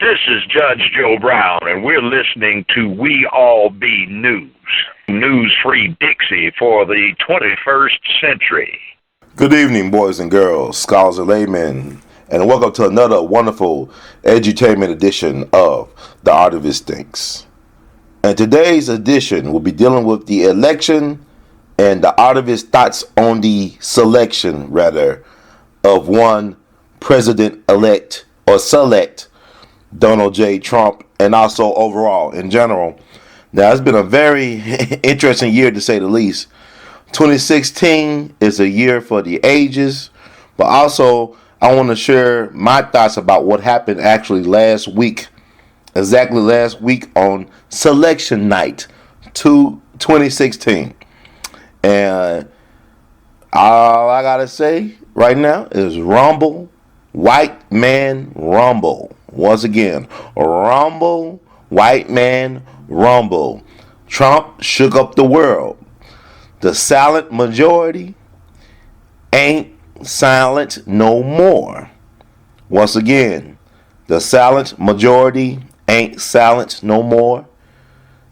This is Judge Joe Brown, and we're listening to We All Be News. News-free Dixie for the 21st century. Good evening, boys and girls, scholars and laymen, and welcome to another wonderful edutainment edition of ThaArtivistThINks. And today's edition will be dealing with the election and the artivist's thoughts on the selection, rather, of one president-elect or select Donald J. Trump, and also overall in general. Now, it's been a very interesting year, to say the least. 2016 is a year for the ages, but also I want to share my thoughts about what happened actually last week, exactly last week on selection night 2016. And all I gotta say right now is rumble, white man rumble. Once again, rumble, white man rumble. Trump shook up the world. The silent majority ain't silent no more. Once again, the silent majority ain't silent no more.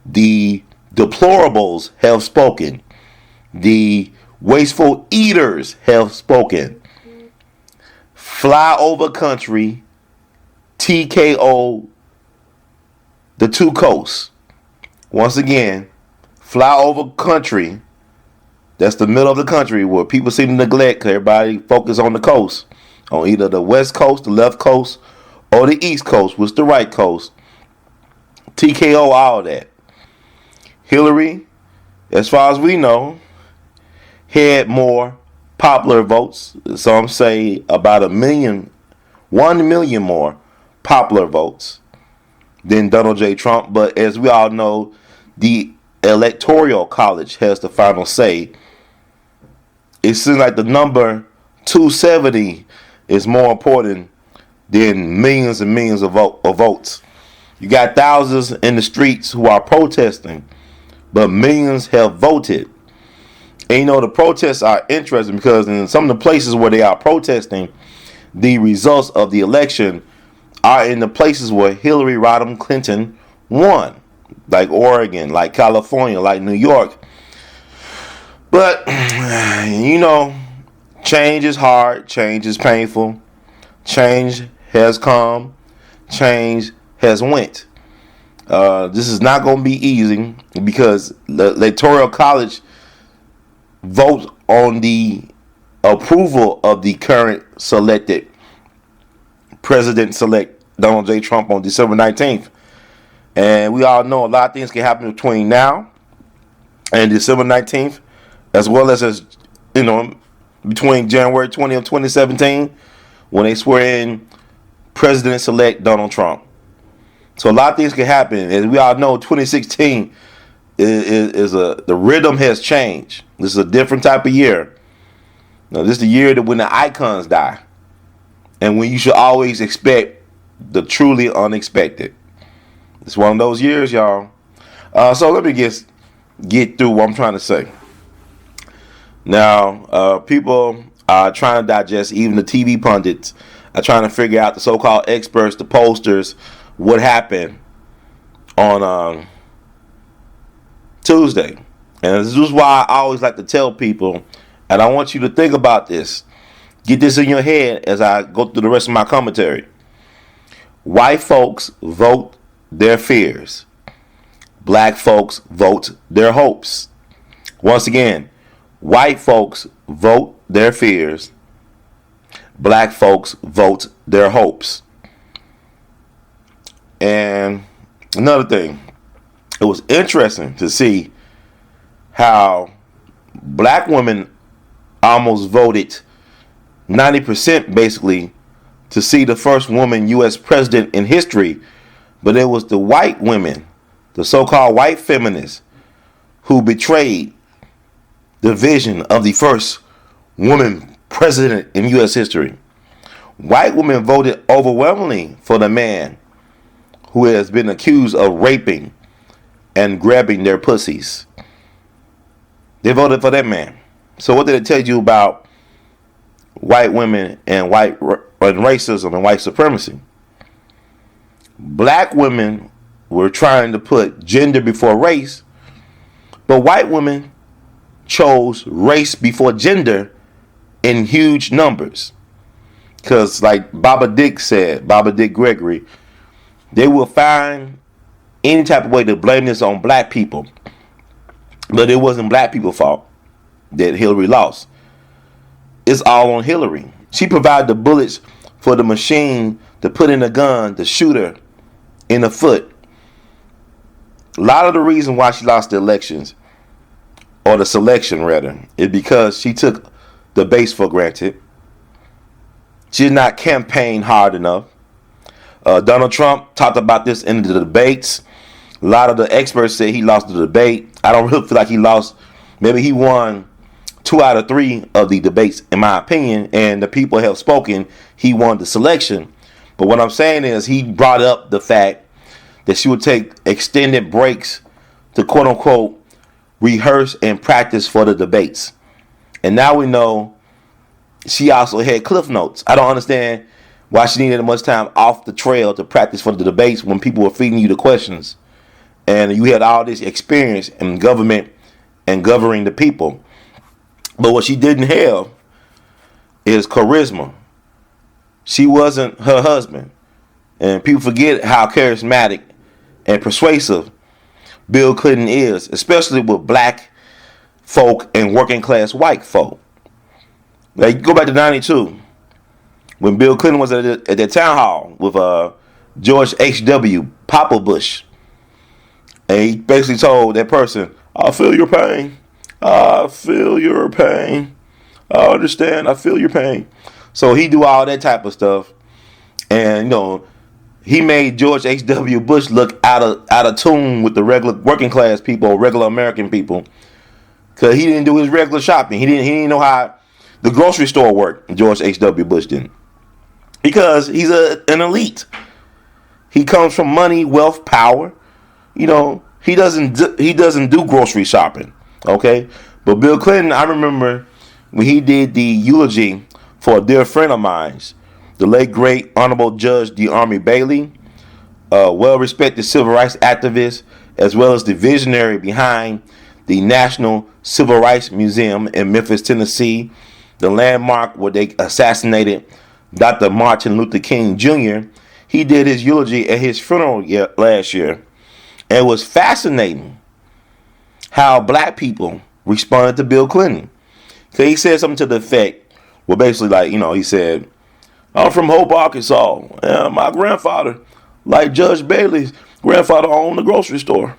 The deplorables have spoken. The wasteful eaters have spoken. Flyover country, TKO the two coasts. Once again, flyover country, that's the middle of the country where people seem to neglect because everybody focus on the coast, on either the west coast, the left coast, or the east coast, which is the right coast. TKO all that. Hillary, as far as we know, had more popular votes. Some say about 1 million more popular votes than Donald J. Trump. But as we all know, the Electoral College has the final say. It seems like the number 270 is more important than millions and millions of votes. You got thousands in the streets who are protesting, but millions have voted. And you know, the protests are interesting because in some of the places where they are protesting, the results of the election are in the places where Hillary Rodham Clinton won, like Oregon, like California, like New York. But, you know, change is hard, change is painful, change has come, change has went. This is not going to be easy because the Electoral College votes on the approval of the current selected President-select Donald J. Trump on December 19th. And we all know a lot of things can happen between now and December 19th, as well as you know, between January 20th of 2017, when they swear in President-select Donald Trump. So a lot of things can happen. As we all know, 2016 the rhythm has changed. This is a different type of year. Now, this is the year that when the icons die, and when you should always expect the truly unexpected. It's one of those years, y'all. So let me get through what I'm trying to say. Now, people are trying to digest, even the TV pundits are trying to figure out, the so-called experts, the pollsters, what happened on Tuesday. And this is why I always like to tell people, and I want you to think about this. Get this in your head as I go through the rest of my commentary. White folks vote their fears. Black folks vote their hopes. Once again, white folks vote their fears. Black folks vote their hopes. And another thing, it was interesting to see how black women almost voted 90% basically to see the first woman U.S. president in history. But it was the white women, the so-called white feminists, who betrayed the vision of the first woman president in U.S. history. White women voted overwhelmingly for the man who has been accused of raping and grabbing their pussies. They voted for that man. So what did it tell you about white women and white racism and white supremacy? black women were trying to put gender before race, but white women chose race before gender in huge numbers. Because, like Baba Dick Gregory, they will find any type of way to blame this on black people. But it wasn't black people's fault that Hillary lost. It's all on Hillary. She provided the bullets for the machine to put in a gun to shoot her in the foot. A lot of the reason why she lost the elections, or the selection rather, is because she took the base for granted. She did not campaign hard enough. Donald Trump talked about this in the debates. A lot of the experts say he lost the debate. I don't really feel like he lost. Maybe he won 2 out of 3 of the debates, in my opinion. And the people have spoken. He won the selection. But what I'm saying is he brought up the fact that she would take extended breaks to quote unquote rehearse and practice for the debates. And now we know she also had cliff notes. I don't understand why she needed much time off the trail to practice for the debates when people were feeding you the questions. And you had all this experience in government and governing the people. But what she didn't have is charisma. She wasn't her husband. And people forget how charismatic and persuasive Bill Clinton is, especially with black folk and working class white folk. Like, go back to 92 when Bill Clinton was at the town hall with George H.W. Papa Bush. And he basically told that person, I feel your pain. I feel your pain. I understand. I feel your pain. So he do all that type of stuff. And, you know, he made George H.W. Bush look out of tune with the regular working class people, regular American people. Because he didn't do his regular shopping. He didn't know how the grocery store worked. George H.W. Bush didn't. Because he's an elite. He comes from money, wealth, power. You know, he doesn't do grocery shopping. Okay? But Bill Clinton, I remember when he did the eulogy for a dear friend of mine, the late great Honorable Judge DeArmie Bailey, a well-respected civil rights activist, as well as the visionary behind the National Civil Rights Museum in Memphis, Tennessee, the landmark where they assassinated Dr. Martin Luther King Jr. He did his eulogy at his funeral last year. And it was fascinating how black people responded to Bill Clinton. So he said something to the effect, well, basically, like, you know, he said, I'm from Hope, Arkansas. And my grandfather, like Judge Bailey's grandfather, owned the grocery store.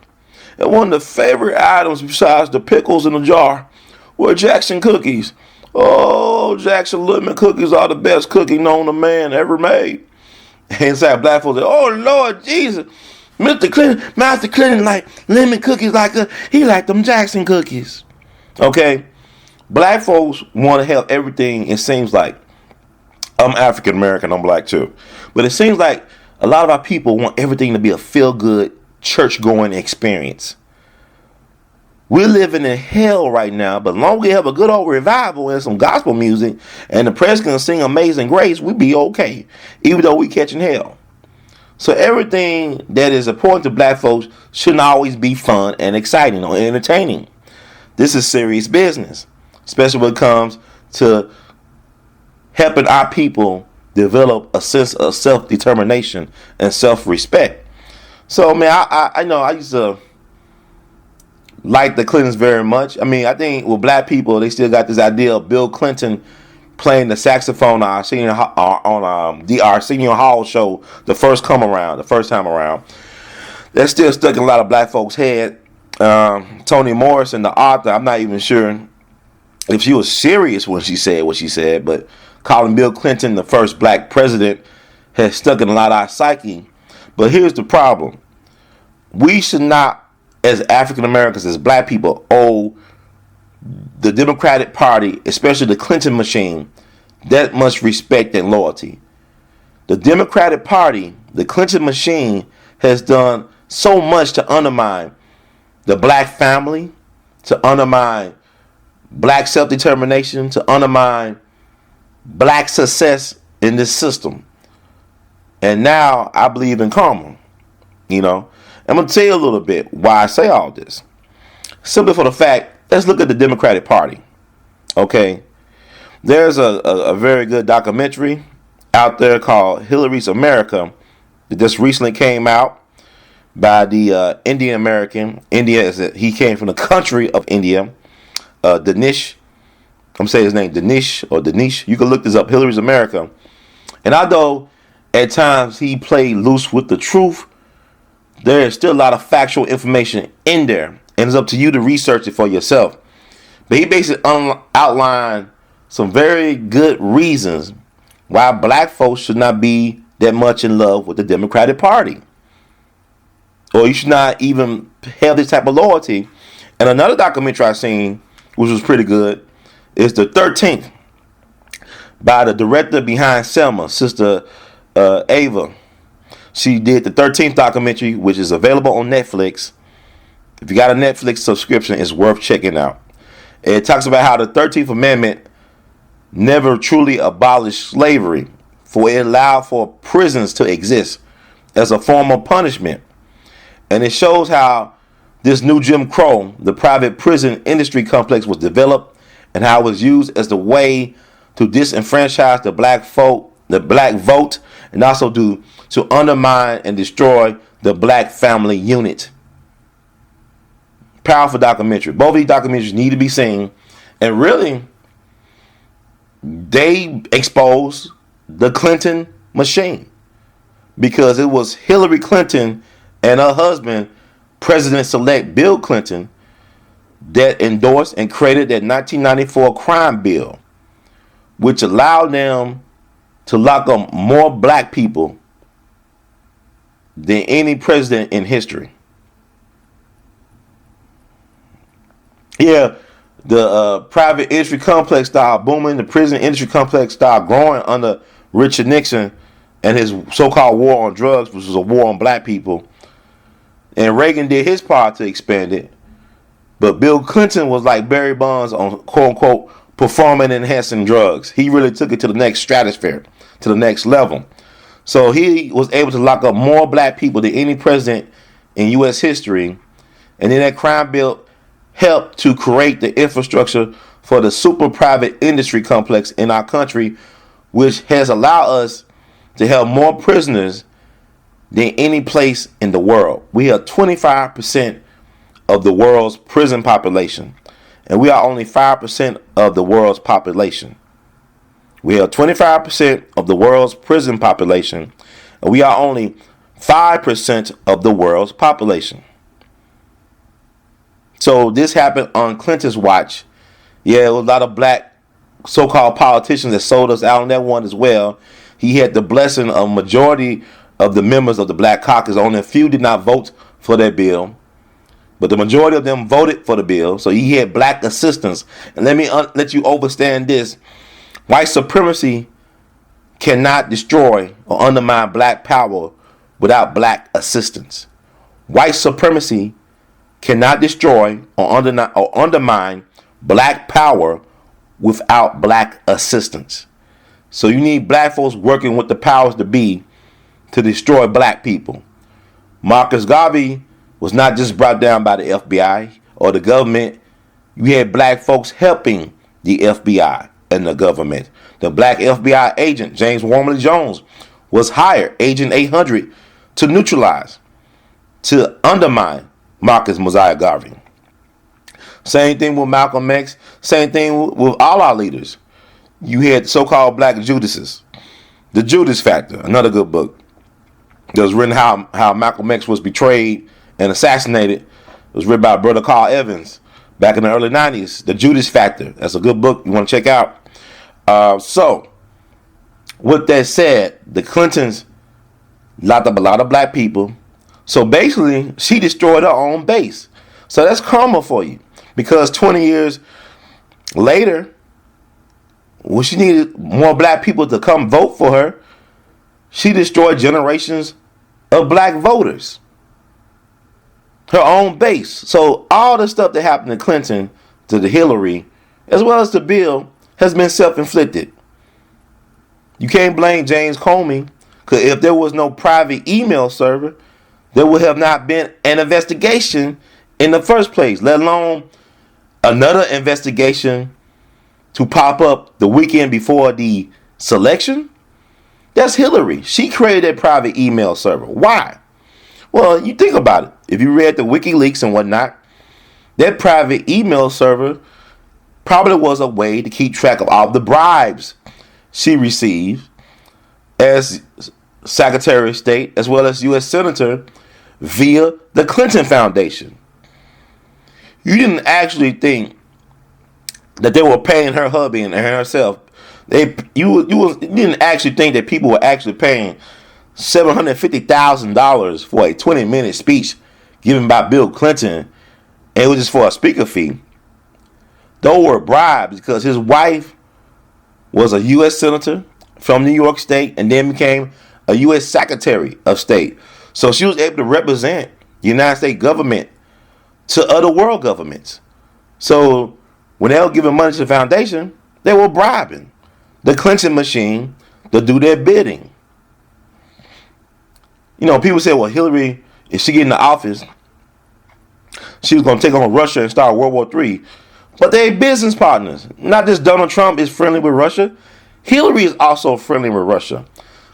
And one of the favorite items besides the pickles in the jar were Jackson cookies. Oh, Jackson lemon cookies are the best cookie known to man ever made. And inside black folks said, oh, Lord Jesus, Master Clinton like lemon cookies he like them Jackson cookies. Okay? Black folks want to have everything, it seems like. I'm African American, I'm black too. But it seems like a lot of our people want everything to be a feel-good, church-going experience. We're living in hell right now, but as long as we have a good old revival and some gospel music, and the president sing Amazing Grace, we'll be okay, even though we catching hell. So everything that is important to black folks shouldn't always be fun and exciting or entertaining. This is serious business, especially when it comes to helping our people develop a sense of self-determination and self-respect. So, man, I know I used to like the Clintons very much. I mean, I think with black people, they still got this idea of Bill Clinton playing the saxophone on our senior hall show the first time around. That's still stuck in a lot of black folks' head. Toni Morrison, the author, I'm not even sure if she was serious when she said what she said, but calling Bill Clinton the first black president has stuck in a lot of our psyche. But here's the problem. We should not, as African Americans, as black people, owe the Democratic Party, especially the Clinton machine, that much respect and loyalty. The Democratic Party, the Clinton machine, has done so much to undermine the black family, to undermine black self-determination, to undermine black success in this system. And now I believe in karma. You know, I'm going to tell you a little bit why I say all this. Simply for the fact, let's look at the Democratic Party. Okay. There's a very good documentary out there called Hillary's America that just recently came out by the Indian American. He came from the country of India. Dinesh. I'm saying his name, Dinesh. You can look this up, Hillary's America. And although at times he played loose with the truth, there is still a lot of factual information in there. And it's up to you to research it for yourself. But he basically outlined some very good reasons why black folks should not be that much in love with the Democratic Party. Or you should not even have this type of loyalty. And another documentary I seen, which was pretty good, is the 13th by the director behind Selma, Sister Ava. She did the 13th documentary, which is available on Netflix. If you got a Netflix subscription, it's worth checking out. It talks about how the 13th Amendment never truly abolished slavery, for it allowed for prisons to exist as a form of punishment. And it shows how this new Jim Crow, the private prison industry complex, was developed and how it was used as the way to disenfranchise the black vote, and also to undermine and destroy the black family unit. Powerful documentary. Both of these documentaries need to be seen. And really, they expose the Clinton machine. Because it was Hillary Clinton and her husband, President-elect Bill Clinton, that endorsed and created that 1994 crime bill, which allowed them to lock up more black people than any president in history. Yeah, the private industry complex started booming. The prison industry complex started growing under Richard Nixon and his so-called war on drugs, which was a war on black people. And Reagan did his part to expand it. But Bill Clinton was like Barry Bonds on quote-unquote performing enhancing drugs. He really took it to the next stratosphere, to the next level. So he was able to lock up more black people than any president in U.S. history. And then that crime bill helped to create the infrastructure for the super private industry complex in our country, which has allowed us to have more prisoners than any place in the world. We have 25% of the world's prison population, and we are only 5% of the world's population. We have 25% of the world's prison population, and we are only 5% of the world's population. So this happened on Clinton's watch. Yeah, it was a lot of black so-called politicians that sold us out on that one as well. He had the blessing of majority of the members of the Black Caucus. Only a few did not vote for that bill, but the majority of them voted for the bill. So he had black assistance. And let me let you understand this. White supremacy cannot destroy or undermine black power without black assistance. White supremacy cannot destroy or undermine black power without black assistance. So you need black folks working with the powers to be to destroy black people. Marcus Garvey was not just brought down by the FBI or the government. You had black folks helping the FBI and the government. The black FBI agent, James Wormley Jones, was hired, Agent 800, to neutralize, to undermine Marcus Mosiah Garvey. Same thing with Malcolm X. Same thing with all our leaders. You had so-called black Judases. The Judas Factor, another good book. That was written how Malcolm X was betrayed and assassinated. It was written by Brother Carl Evans back in the early 90s. The Judas Factor. That's a good book you want to check out. So, with that said, the Clintons locked up a lot of black people. So basically, she destroyed her own base. So that's karma for you. Because 20 years later, when she needed more black people to come vote for her, she destroyed generations of black voters. Her own base. So all the stuff that happened to Clinton, to the Hillary, as well as to Bill, has been self-inflicted. You can't blame James Comey Because if there was no private email server, there would have not been an investigation in the first place, let alone another investigation to pop up the weekend before the selection. That's Hillary. She created that private email server. Why? Well, you think about it. If you read the WikiLeaks and whatnot, that private email server probably was a way to keep track of all the bribes she received as Secretary of State as well as U.S. Senator via the Clinton Foundation. You didn't actually think that they were paying her hubby and herself. You didn't actually think that people were actually paying $750,000 for a 20-minute speech given by Bill Clinton, and it was just for a speaker fee. Those were bribes because his wife was a U.S. Senator from New York State and then became a U.S. Secretary of State. So she was able to represent the United States government to other world governments. So when they were giving money to the foundation, they were bribing the Clinton machine to do their bidding. You know, people say, well, Hillary, if she get in the office, she was going to take on Russia and start World War III. But they're business partners. Not just Donald Trump is friendly with Russia. Hillary is also friendly with Russia.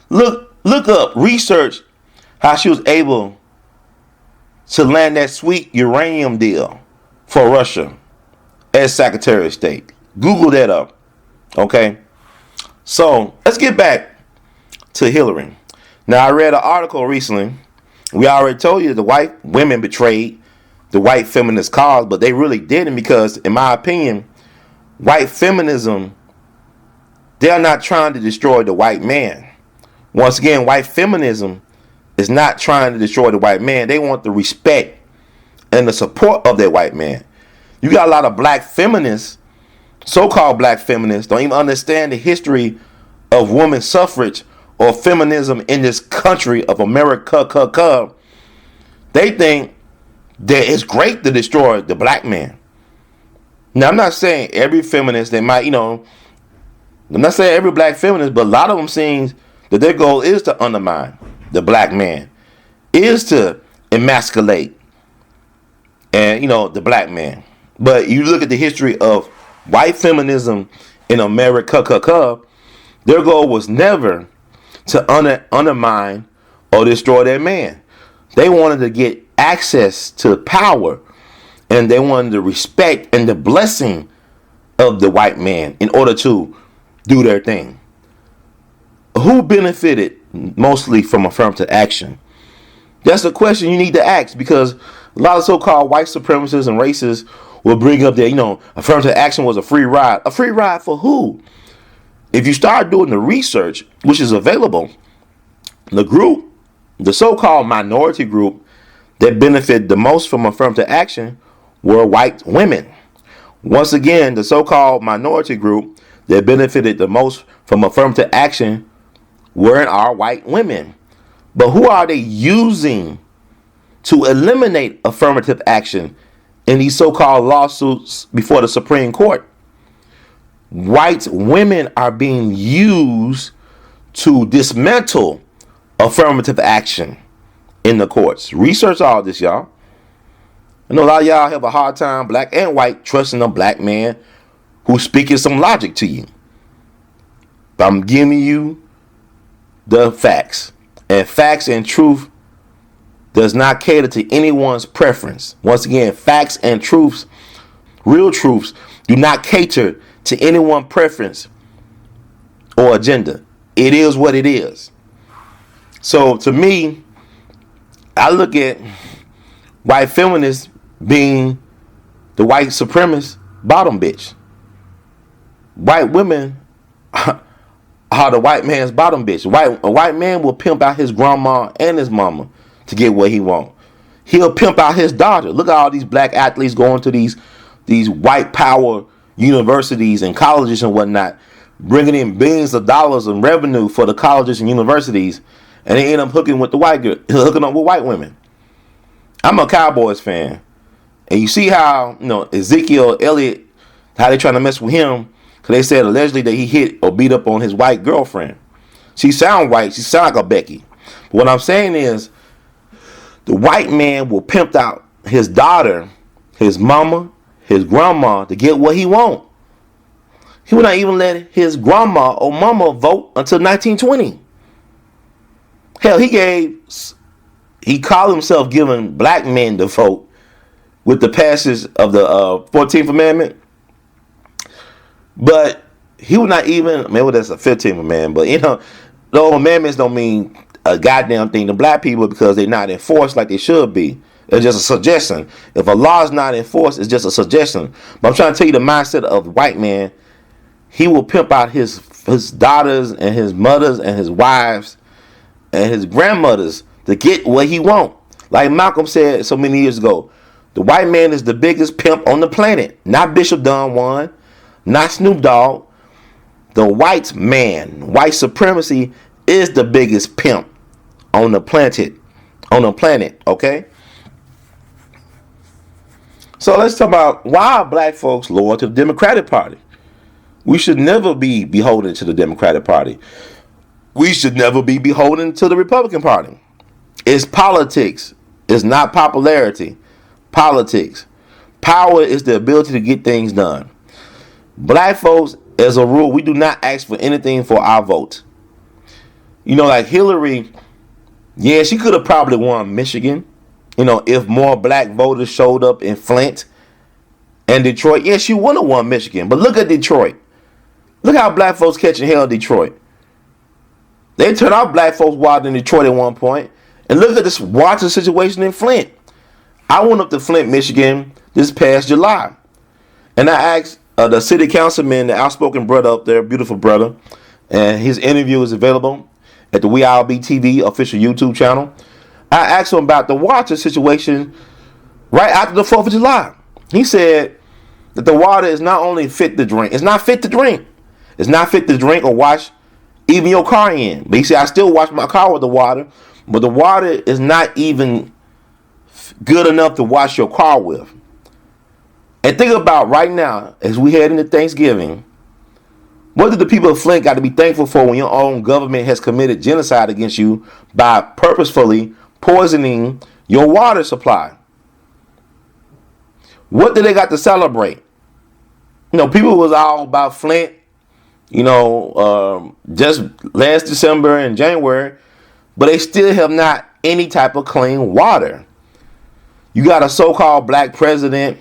Look up, research how she was able to land that sweet uranium deal for Russia as Secretary of State. Google that up. Okay? So, let's get back to Hillary. Now, I read an article recently. We already told you that the white women betrayed the white feminist cause, but they really didn't because, in my opinion, white feminism, they're not trying to destroy the white man. Once again, white feminism is not trying to destroy the white man. They want the respect and the support of that white man. You got a lot of black feminists, so-called black feminists, don't even understand the history of women's suffrage or feminism in this country of America. They think that it's great to destroy the black man. Now, I'm not saying every feminist, they might, I'm not saying every black feminist, but a lot of them seem that their goal is to undermine the black man, is to emasculate and, the black man. But you look at the history of white feminism in America, their goal was never to undermine or destroy their man. They wanted to get access to power, and they wanted the respect and the blessing of the white man in order to do their thing. Who benefited mostly from affirmative action? That's a question you need to ask, because a lot of so-called white supremacists and racists will bring up that, affirmative action was a free ride. A free ride for who? If you start doing the research, which is available, the so-called minority group that benefited the most from affirmative action were white women. Once again, the so-called minority group that benefited the most from affirmative action were our white women. But who are they using to eliminate affirmative action in these so-called lawsuits before the Supreme Court? White women are being used to dismantle affirmative action in the courts. Research all this, y'all. I know a lot of y'all have a hard time, black and white, trusting a black man who's speaking some logic to you. But I'm giving you the facts. And facts and truth does not cater to anyone's preference. Once again, facts and truths, real truths, do not cater to anyone's preference or agenda. It is what it is. So to me, I look at white feminists being the white supremacist bottom bitch. White women are the white man's bottom bitch. A white man will pimp out his grandma and his mama to get what he wants. He'll pimp out his daughter. Look at all these black athletes going to these white power universities and colleges and whatnot, bringing in billions of dollars in revenue for the colleges and universities, and they end up hooking up with white women. I'm a Cowboys fan, and you see how Ezekiel Elliott, how they trying to mess with him, because they said allegedly that he hit or beat up on his white girlfriend. She sound white. She sound like a Becky. But what I'm saying is, the white man will pimp out his daughter, his mama, his grandma to get what he want. He would not even let his grandma or mama vote until 1920. Hell, he called himself giving black men the vote with the passage of the 14th Amendment. But he would not even, maybe that's a 15th Amendment, but the amendments don't mean a goddamn thing to black people because they're not enforced like they should be. It's just a suggestion. If a law is not enforced, it's just a suggestion. But I'm trying to tell you the mindset of the white man. He will pimp out his daughters and his mothers and his wives and his grandmothers to get what he want. Like Malcolm said so many years ago, the white man is the biggest pimp on the planet. Not Bishop Don Juan, not Snoop Dogg. The white man, white supremacy is the biggest pimp on the planet. Okay? So let's talk about why are black folks loyal to the Democratic Party. We should never be beholden to the Democratic Party. We should never be beholden to the Republican Party. It's politics. It's not popularity. Politics. Power is the ability to get things done. Black folks, as a rule, we do not ask for anything for our vote. Like Hillary, yeah, she could have probably won Michigan. If more black voters showed up in Flint and Detroit, yeah, she would have won Michigan. But look at Detroit. Look how black folks catching hell in Detroit. They turned out black folks wild in Detroit at one point. And look at this water situation in Flint. I went up to Flint, Michigan this past July. And I asked the city councilman, the outspoken brother up there, beautiful brother. And his interview is available at the WeAllBe TV official YouTube channel. I asked him about the water situation right after the 4th of July. He said that the water is not only fit to drink. It's not fit to drink. It's not fit to drink or wash even your car in. But he said, I still wash my car with the water. But the water is not even good enough to wash your car with. And think about right now, as we head into Thanksgiving, what do the people of Flint got to be thankful for when your own government has committed genocide against you by purposefully poisoning your water supply? What do they got to celebrate? People was all about Flint, just last December and January, but they still have not any type of clean water. You got a so-called black president,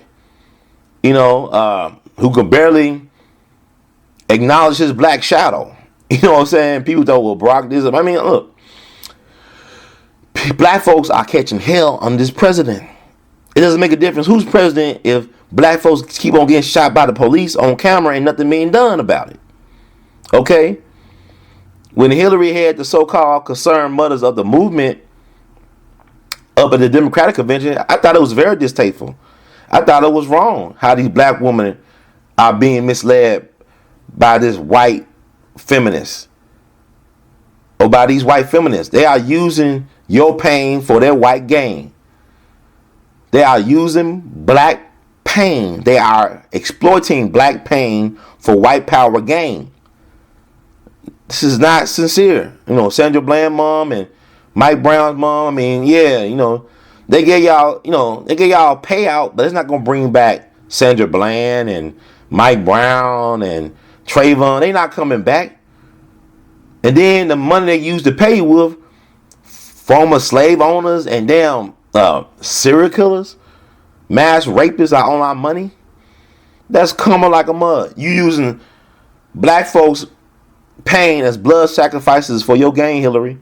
who can barely acknowledge his black shadow. You know what I'm saying? People thought, well, Barack this. I mean, look, black folks are catching hell on this president. It doesn't make a difference who's president if black folks keep on getting shot by the police on camera and nothing being done about it. Okay? When Hillary had the so-called concerned mothers of the movement up at the Democratic convention, I thought it was very distasteful. I thought it was wrong how these black women are being misled by this white feminist or by these white feminists. They are using your pain for their white gain. They are using black pain. They are exploiting black pain for white power gain. This is not sincere. Sandra Bland mom and Mike Brown's mom, I mean, yeah, they gave y'all, a payout, but it's not going to bring back Sandra Bland and Mike Brown and Trayvon. They not coming back. And then the money they used to pay with former slave owners and damn serial killers, mass rapists are on our money. That's coming like a mud. You using black folks' pain as blood sacrifices for your gain, Hillary.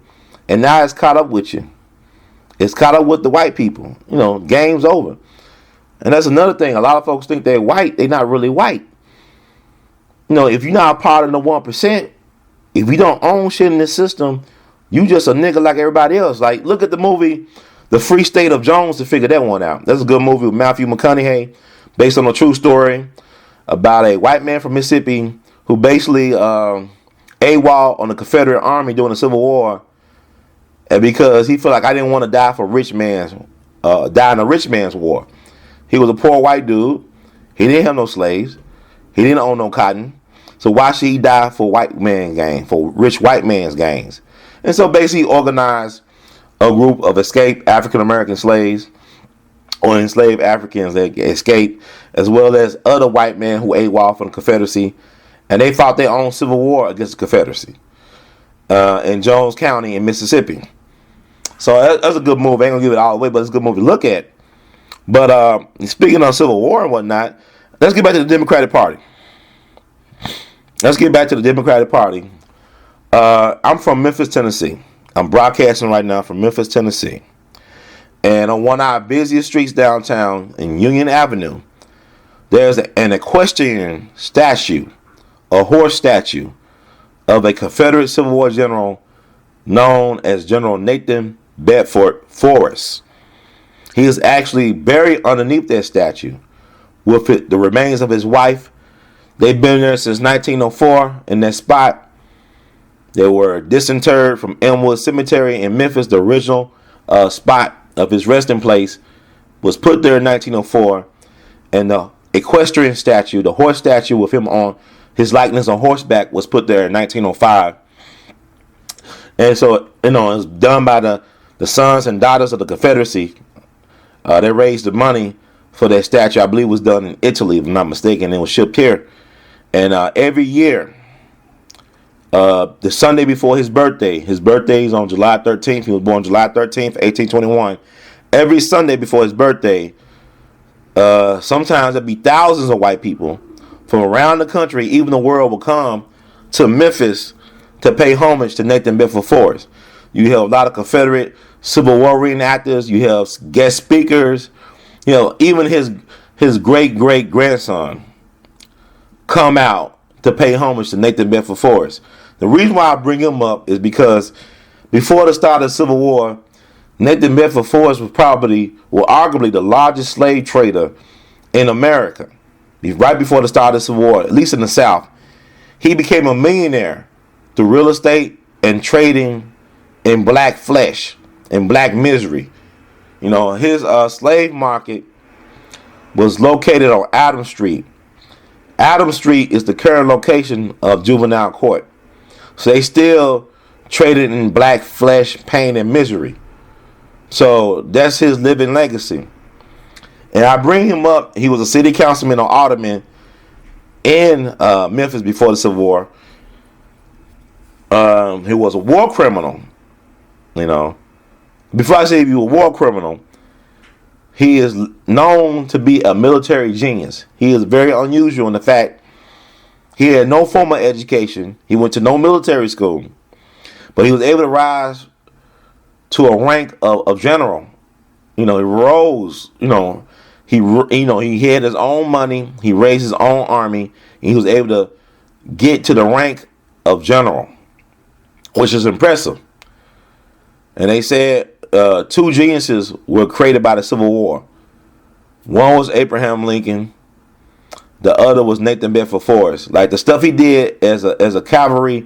And now it's caught up with you. It's caught up with the white people. Game's over. And that's another thing. A lot of folks think they're white. They're not really white. If you're not a part of the 1%, if you don't own shit in this system, you just a nigga like everybody else. Like, look at the movie The Free State of Jones to figure that one out. That's a good movie with Matthew McConaughey, based on a true story about a white man from Mississippi who basically AWOL on the Confederate Army during the Civil War, and because he felt like I didn't want to die in a rich man's war. He was a poor white dude. He didn't have no slaves. He didn't own no cotton. So why should he die for white man gain, for rich white man's gains? And so basically organized a group of escaped African American slaves or enslaved Africans that escaped, as well as other white men who AWOL from the Confederacy, and they fought their own civil war against the Confederacy in Jones County in Mississippi. So that's a good move. I ain't gonna give it all away, but it's a good move to look at. But speaking of Civil War and whatnot, let's get back to the Democratic Party. I'm from Memphis, Tennessee. I'm broadcasting right now from Memphis, Tennessee. And on one of our busiest streets downtown in Union Avenue, there's an equestrian statue, a horse statue, of a Confederate Civil War general known as General Nathan Bedford Forrest. He is actually buried underneath that statue with the remains of his wife. They've been there since 1904 in that spot. They were disinterred from Elmwood Cemetery in Memphis. The original spot of his resting place was put there in 1904. And the equestrian statue, the horse statue with him on his likeness on horseback, was put there in 1905. And so, it was done by the sons and daughters of the Confederacy. They raised the money for that statue. I believe it was done in Italy, if I'm not mistaken. It was shipped here. And every year, the Sunday before his birthday is on July 13th. He was born July 13th, 1821. Every Sunday before his birthday, sometimes there'd be thousands of white people from around the country, even the world, will come to Memphis to pay homage to Nathan Bedford Forrest. You have a lot of Confederate Civil War reenactors. You have guest speakers. Even his great grandson come out to pay homage to Nathan Bedford Forrest. The reason why I bring him up is because before the start of the Civil War, Nathan Bedford Forrest was arguably the largest slave trader in America. Right before the start of the Civil War, at least in the South, he became a millionaire through real estate and trading in black flesh and black misery. His slave market was located on Adams Street. Adams Street is the current location of juvenile court. So they still traded in black flesh, pain, and misery. So that's his living legacy. And I bring him up. He was a city councilman or alderman in Memphis before the Civil War. He was a war criminal. Before I say he was a war criminal, he is known to be a military genius. He is very unusual in the fact he had no formal education. He went to no military school, but he was able to rise to a rank of general. He rose. He had his own money. He raised his own army. And he was able to get to the rank of general, which is impressive. And they said two geniuses were created by the Civil War. One was Abraham Lincoln. The other was Nathan Bedford Forrest. Like the stuff he did as a cavalry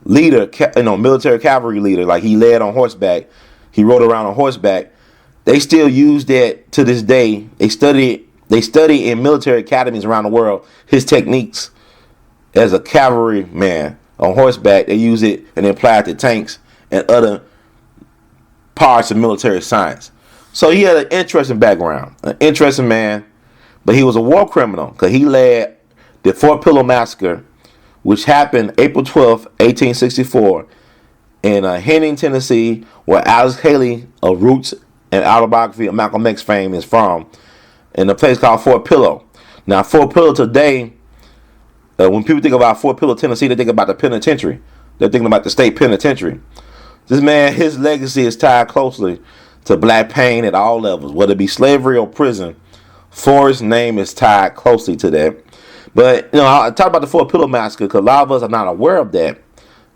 leader, military cavalry leader, like he led on horseback. He rode around on horseback. They still use that to this day. They study in military academies around the world his techniques as a cavalry man on horseback. They use it and apply it to tanks and other parts of military science. So he had an interesting background, an interesting man, but he was a war criminal because he led the Fort Pillow Massacre, which happened April 12th, 1864 in Henning, Tennessee, where Alex Haley of Roots and Autobiography of Malcolm X fame is from, in a place called Fort Pillow. Now, Fort Pillow today, when people think about Fort Pillow, Tennessee, they think about the penitentiary. They're thinking about the state penitentiary. This man, his legacy is tied closely to black pain at all levels, whether it be slavery or prison. Forrest's name is tied closely to that. But, I talk about the Fort Pillow Massacre because a lot of us are not aware of that.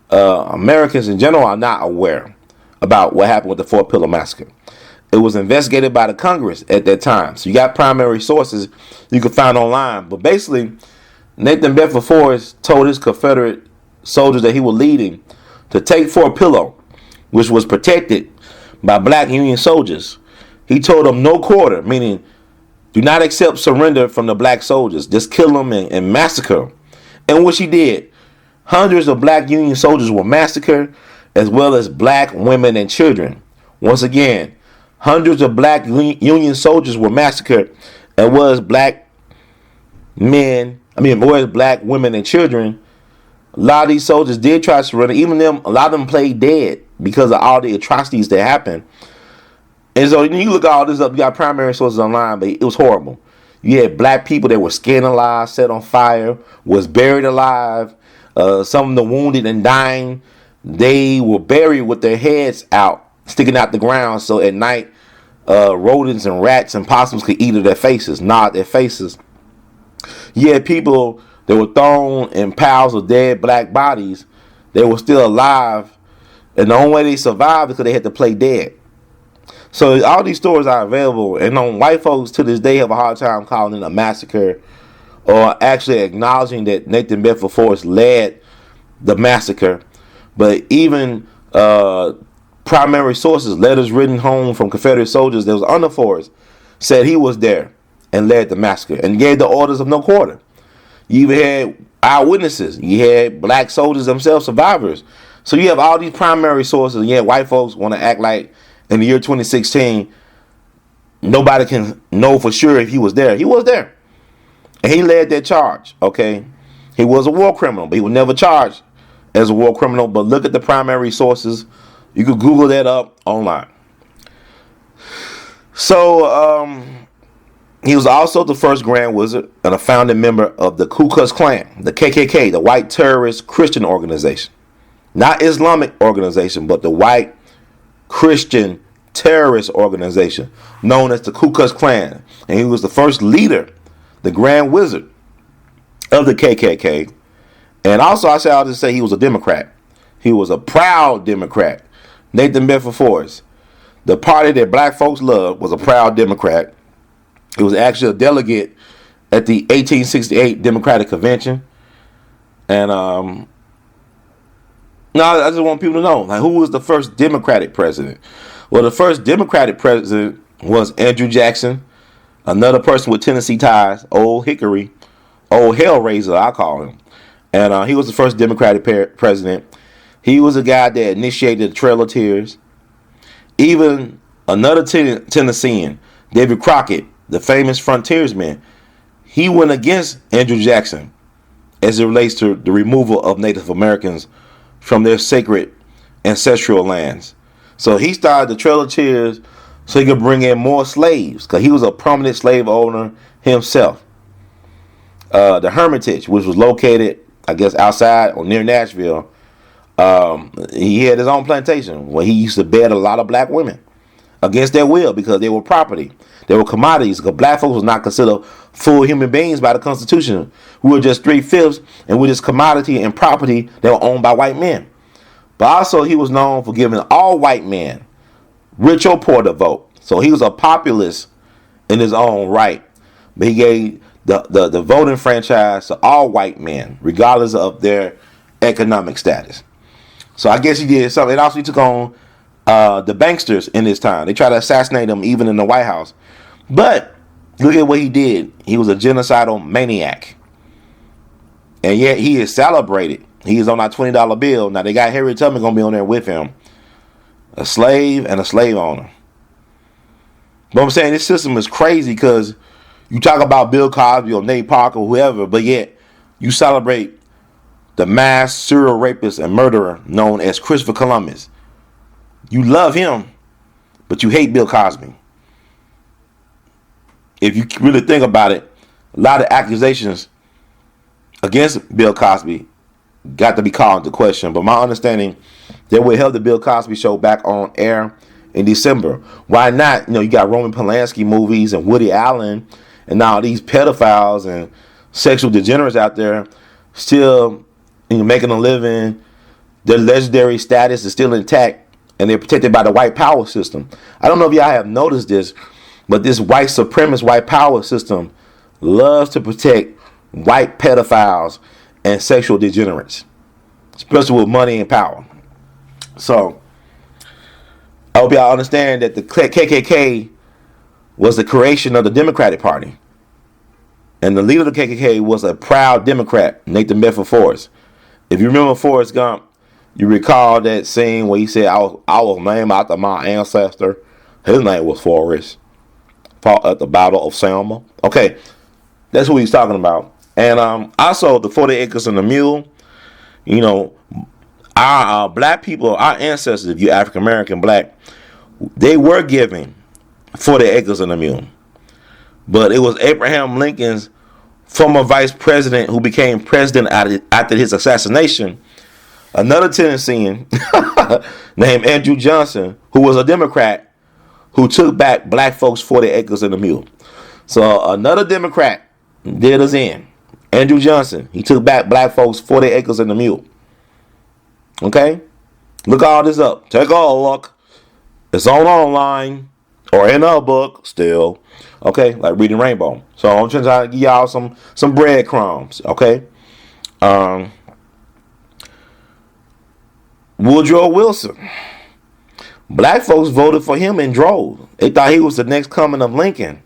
Americans in general are not aware about what happened with the Fort Pillow Massacre. It was investigated by the Congress at that time. So you got primary sources you can find online. But basically, Nathan Bedford Forrest told his Confederate soldiers that he was leading to take Fort Pillow, which was protected by black Union soldiers. He told them no quarter, meaning do not accept surrender from the black soldiers. Just kill them and massacre them. And what she did, hundreds of black Union soldiers were massacred, as well as black women and children. Once again, hundreds of black Union soldiers were massacred, as well as black women and children. A lot of these soldiers did try to surrender. Even them, a lot of them played dead because of all the atrocities that happened. And so you look all this up. You got primary sources online, but it was horrible. You had black people that were skinned alive, set on fire, was buried alive. Some of the wounded and dying, they were buried with their heads out, sticking out the ground. So at night, rodents and rats and possums could eat their faces, nod their faces. You had people that were thrown in piles of dead black bodies. They were still alive, and the only way they survived because they had to play dead. So all these stories are available, and white folks to this day have a hard time calling it a massacre or actually acknowledging that Nathan Bedford Forrest led the massacre. But even primary sources, letters written home from Confederate soldiers that was under Forrest, said he was there and led the massacre and gave the orders of no quarter. You even had eyewitnesses. You had black soldiers themselves, survivors. So you have all these primary sources, and yet white folks want to act like in the year 2016, nobody can know for sure if he was there. He was there. And he led that charge, okay? He was a war criminal, but he was never charged as a war criminal. But look at the primary sources. You could Google that up online. So, he was also the first Grand Wizard and a founding member of the Ku Klux Klan, the KKK, the white terrorist Christian organization. Not Islamic organization, but the white Christian terrorist organization known as the Ku Klux Klan. And he was the first leader, the Grand Wizard of the KKK. And also, I'll just say he was a Democrat. He was a proud Democrat. Nathan Bedford Forrest, the party that black folks loved, was a proud Democrat. He was actually a delegate at the 1868 Democratic Convention. And I just want people to know, like, who was the first Democratic president? Well, the first Democratic president was Andrew Jackson, another person with Tennessee ties, Old Hickory, Old Hellraiser, I call him. And he was the first Democratic president. He was a guy that initiated the Trail of Tears. Even another Tennessean, David Crockett, the famous frontiersman, he went against Andrew Jackson as it relates to the removal of Native Americans from their sacred ancestral lands. So he started the Trail of Tears so he could bring in more slaves, because he was a prominent slave owner himself. The Hermitage, which was located, I guess, outside or near Nashville, he had his own plantation where he used to bed a lot of black women against their will because they were property. They were commodities, because black folks was not considered full human beings by the Constitution. We were just 3/5, and we're just commodity and property that were owned by white men. But also, he was known for giving all white men, rich or poor, the vote. So he was a populist in his own right. But he gave the voting franchise to all white men, regardless of their economic status. So I guess he did something. And also, he took on the banksters in his time. They tried to assassinate him even in the White House. But look at what he did. He was a genocidal maniac. And yet he is celebrated. He is on our $20 bill. Now they got Harriet Tubman going to be on there with him. A slave and a slave owner. But I'm saying this system is crazy, because you talk about Bill Cosby or Nate Parker or whoever, but yet you celebrate the mass serial rapist and murderer known as Christopher Columbus. You love him, but you hate Bill Cosby. If you really think about it, a lot of accusations against Bill Cosby got to be called into question. But my understanding, they will have the Bill Cosby show back on air in December. Why not? You got Roman Polanski movies and Woody Allen and now these pedophiles and sexual degenerates out there still making a living. Their legendary status is still intact, and they're protected by the white power system. I don't know if y'all have noticed this, but this white supremacist white power system loves to protect white pedophiles and sexual degenerates, especially with money and power. So I hope y'all understand that the KKK was the creation of the Democratic Party. And the leader of the KKK was a proud Democrat, Nathan Bedford Forrest. If you remember Forrest Gump, you recall that scene where he said, I was named after my ancestor. His name was Forrest. Fought at the Battle of Selma. Okay, that's who he's talking about. And also the 40 Acres and the Mule. You know, our black people, our ancestors, if you're African American black, they were given 40 acres and a mule. But it was Abraham Lincoln's former vice president who became president after his assassination. Another Tennessean named Andrew Johnson, who was a Democrat, who took back black folks 40 acres and a mule. So another Democrat did us in. Andrew Johnson, he took back black folks 40 acres and a mule. Okay? Look all this up. Take a look. It's online or in a book still. Okay? Like reading Rainbow. So I'm trying to give y'all some breadcrumbs. Okay? Woodrow Wilson. Black folks voted for him in droves. They thought he was the next coming of Lincoln.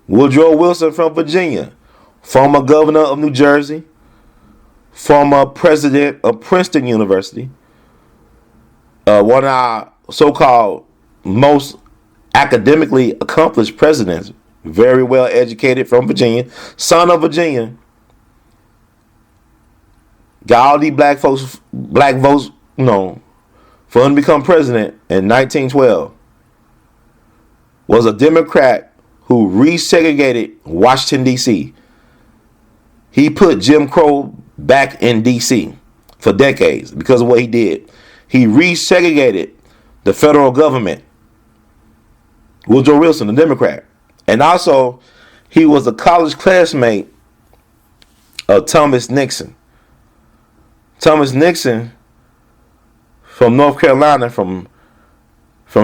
Woodrow Wilson from Virginia. Former governor of New Jersey. Former president of Princeton University. One of our so-called most academically accomplished presidents. Very well educated from Virginia. Son of Virginia. Got all these black votes, for him to become president in 1912. Was a Democrat who resegregated Washington, D.C. He put Jim Crow back in D.C. for decades because of what he did. He resegregated the federal government. Woodrow Wilson, the Democrat. And also, he was a college classmate of Thomas Nixon. Thomas Nixon from North Carolina, from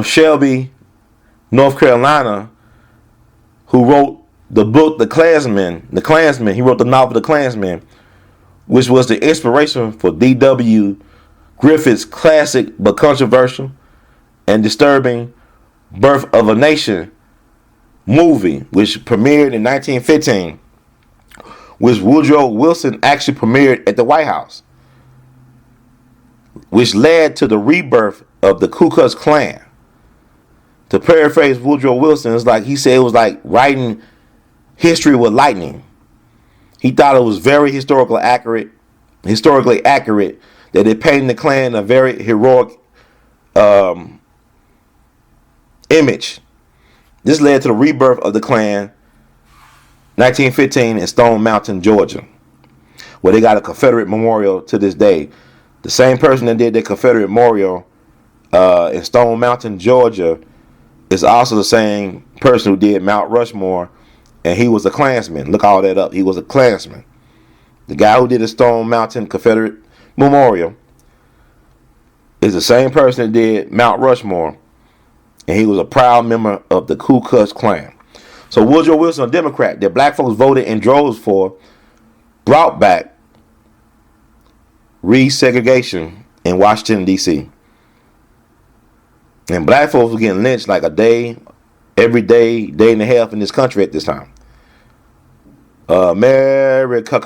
Shelby, North Carolina, who wrote the book The Klansman. He wrote the novel The Klansman, which was the inspiration for D.W. Griffith's classic but controversial and disturbing Birth of a Nation movie, which premiered in 1915, which Woodrow Wilson actually premiered at the White House, which led to the rebirth of the Ku Klux Klan. To paraphrase Woodrow Wilson, it's like he said it was like writing history with lightning. He thought it was very historically accurate that it painted the Klan a very heroic image. This led to the rebirth of the Klan, 1915 in Stone Mountain, Georgia, where they got a Confederate memorial to this day. The same person that did the Confederate memorial in Stone Mountain, Georgia, is also the same person who did Mount Rushmore, and he was a Klansman. Look all that up. He was a Klansman. The guy who did the Stone Mountain Confederate memorial is the same person that did Mount Rushmore, and he was a proud member of the Ku Klux Klan. So Woodrow Wilson, a Democrat that black folks voted in droves for, brought back resegregation in Washington, D.C. And black folks were getting lynched like a day, every day, day and a half in this country at this time. America.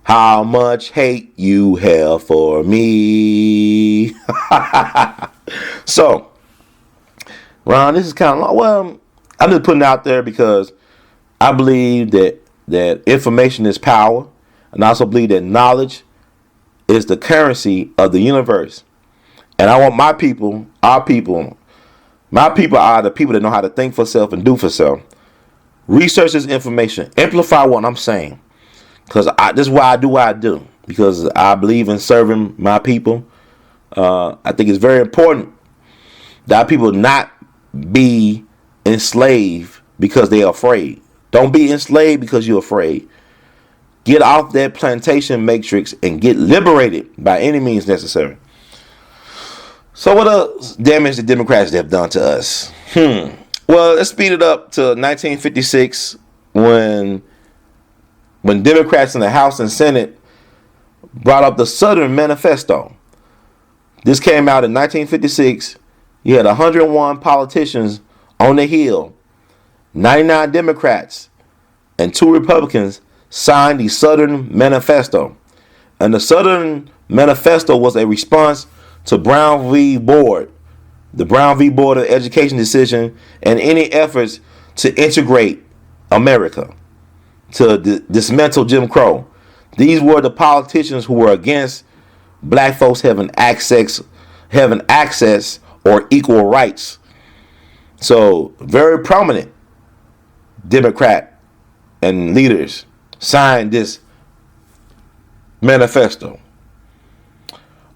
How much hate you have for me. So, Ron, this is kind of long. Well, I'm just putting it out there because I believe that information is power. And I also believe that knowledge is the currency of the universe. And I want my people, our people, my people are the people that know how to think for self and do for self. Research this information. Amplify what I'm saying. Because this is why I do what I do. Because I believe in serving my people. I think it's very important that people not be enslaved because they're afraid. Don't be enslaved because you're afraid. Get off that plantation matrix and get liberated by any means necessary. So what else damage the Democrats have done to us? Well, let's speed it up to 1956 when Democrats in the House and Senate brought up the Southern Manifesto. This came out in 1956. You had 101 politicians On the Hill, 99 Democrats and 2 Republicans signed the Southern Manifesto. And the Southern Manifesto was a response to Brown v. Board, the Brown v. Board of Education decision, and any efforts to integrate America, to dismantle Jim Crow. These were the politicians who were against black folks having access or equal rights. So very prominent Democrat and leaders signed this manifesto.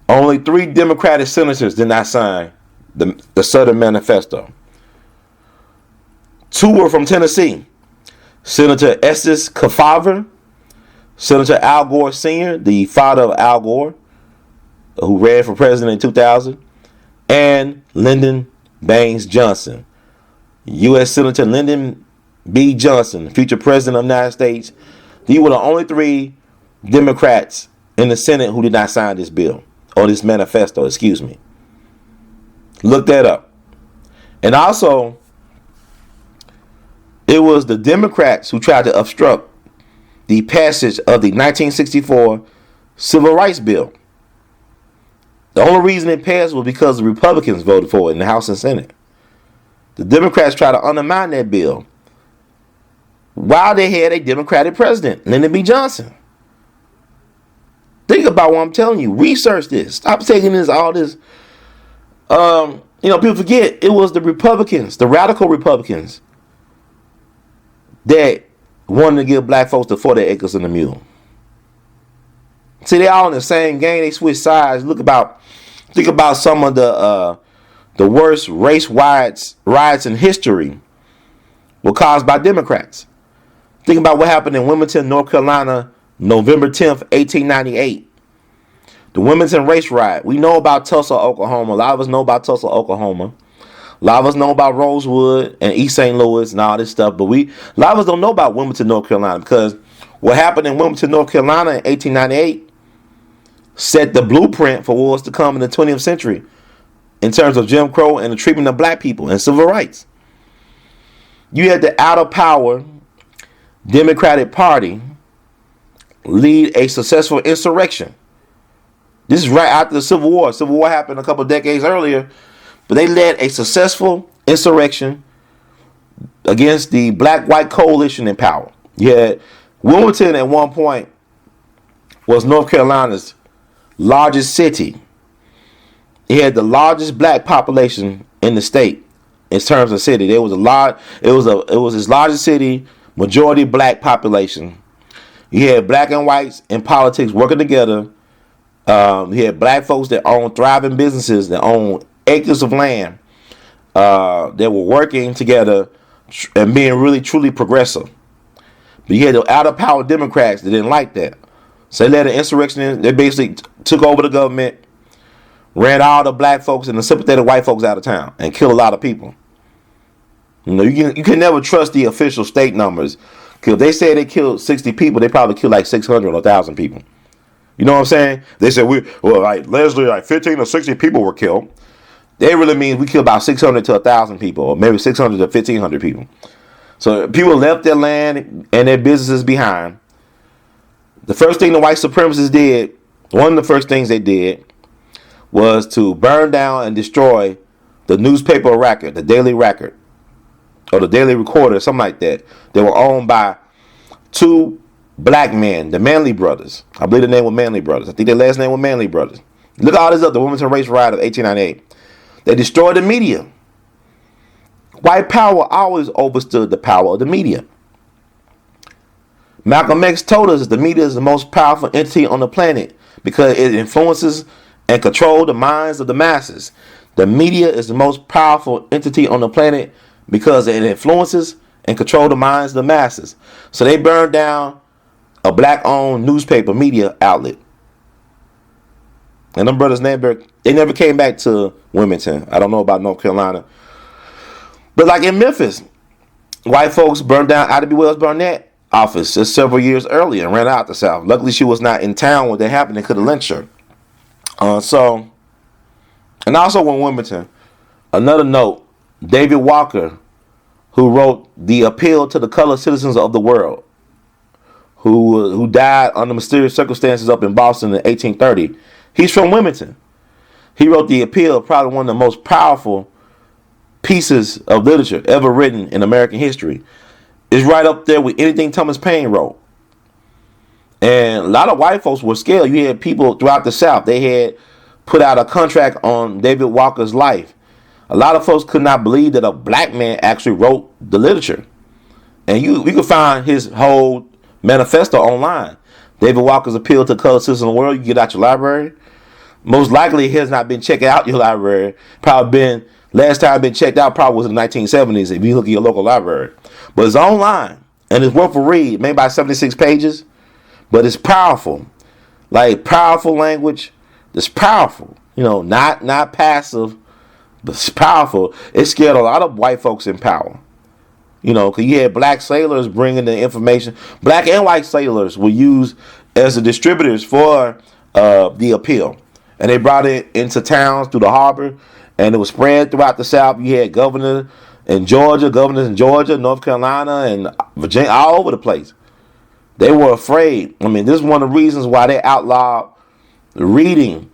Only 3 Democratic senators did not sign the Southern Manifesto. 2 were from Tennessee. Senator Estes Kefauver, Senator Al Gore Sr., the father of Al Gore, who ran for president in 2000, and Lyndon Baines Johnson. U.S. Senator Lyndon B. Johnson, future president of the United States. These were the only 3 Democrats in the Senate who did not sign this bill, or this manifesto, excuse me. Look that up. And also, it was the Democrats who tried to obstruct the passage of the 1964 Civil Rights Bill. The only reason it passed was because the Republicans voted for it in the House and Senate. The Democrats tried to undermine that bill while they had a Democratic president, Lyndon B. Johnson. Think about what I'm telling you. Research this. Stop taking all this. People forget it was the Republicans, the radical Republicans, that wanted to give black folks the 40 acres and a mule. See, they all in the same game. They switch sides. Think about some of the worst race riots in history were caused by Democrats. Think about what happened in Wilmington, North Carolina, November 10th, 1898. The Wilmington race riot. We know about Tulsa, Oklahoma. A lot of us know about Tulsa, Oklahoma. A lot of us know about Rosewood and East St. Louis and all this stuff. But a lot of us don't know about Wilmington, North Carolina, because what happened in Wilmington, North Carolina in 1898 set the blueprint for what was to come in the 20th century in terms of Jim Crow and the treatment of black people and civil rights. You had the out of power Democratic Party lead a successful insurrection. This is right after the Civil War. Civil War happened a couple of decades earlier, but they led a successful insurrection against the black-white coalition in power. You had Wilmington at one point was North Carolina's largest city. It had the largest black population in the state in terms of city. It was its largest city, majority black population. You had black and whites in politics working together. You had black folks that own thriving businesses, that own acres of land, that were working together and being really truly progressive. But you had the out of power Democrats that didn't like that. So they led an insurrection. They basically took over the government, ran all the black folks and the sympathetic white folks out of town, and killed a lot of people. You can never trust the official state numbers, because if they say they killed 60 people, they probably killed like 600 or 1,000 people. You know what I'm saying? They said like 15 or 60 people were killed. That really means we killed about 600 to 1,000 people, or maybe 600 to 1,500 people. So people left their land and their businesses behind. The first thing the white supremacists did, one of the first things they did, was to burn down and destroy the newspaper record, the Daily Record, or the Daily Recorder, something like that. They were owned by 2 black men, the Manley brothers. I believe the name was Manley brothers. I think their last name was Manley brothers. Look all this up, the Wilmington race riot of 1898. They destroyed the media. White power always overstood the power of the media. Malcolm X told us that the media is the most powerful entity on the planet because it influences and controls the minds of the masses. The media is the most powerful entity on the planet because it influences and controls the minds of the masses. So they burned down a black-owned newspaper media outlet. And them brothers they never came back to Wilmington. I don't know about North Carolina. But like in Memphis, white folks burned down Ida B. Wells Barnett office just several years earlier and ran out the South. Luckily, she was not in town when that happened. They could have lynched her. And also in Wilmington, another note, David Walker who wrote The Appeal to the Colored Citizens of the World, who died under mysterious circumstances up in Boston in 1830. He's from Wilmington. He wrote The Appeal, probably one of the most powerful pieces of literature ever written in American history. It's right up there with anything Thomas Paine wrote. And a lot of white folks were scared. You had people throughout the South. They had put out a contract on David Walker's life. A lot of folks could not believe that a black man actually wrote the literature. And you can find his whole manifesto online. David Walker's Appeal to the Colored Citizens of the World. You get out your library. Most likely it has not been checked out your library. Probably been, last time been checked out probably was in the 1970s if you look at your local library. But it's online and it's worth a read. Maybe about 76 pages. But it's powerful. Like powerful language. It's powerful. You know, not passive, but it's powerful. It scared a lot of white folks in power. You know, because you had black sailors bringing the information. Black and white sailors were used as the distributors for the appeal. And they brought it into towns through the harbor. And it was spread throughout the South. You had governors in Georgia, North Carolina, and Virginia, all over the place. They were afraid. I mean, this is one of the reasons why they outlawed reading,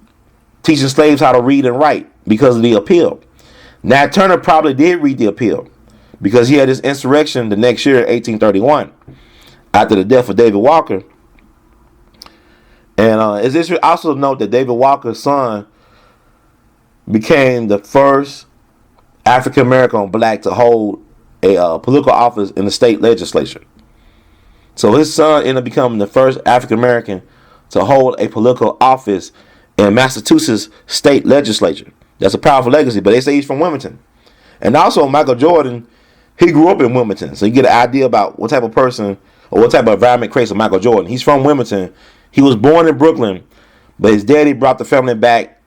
teaching slaves how to read and write, because of the appeal. Nat Turner probably did read the appeal because he had this insurrection the next year, 1831, after the death of David Walker. And it's also note that David Walker's son became the first African American black to hold a political office in the state legislature. So his son ended up becoming the first African American to hold a political office in Massachusetts state legislature. That's a powerful legacy, but they say he's from Wilmington. And also Michael Jordan, he grew up in Wilmington. So you get an idea about what type of person or what type of environment creates a Michael Jordan. He's from Wilmington. He was born in Brooklyn, but his daddy brought the family back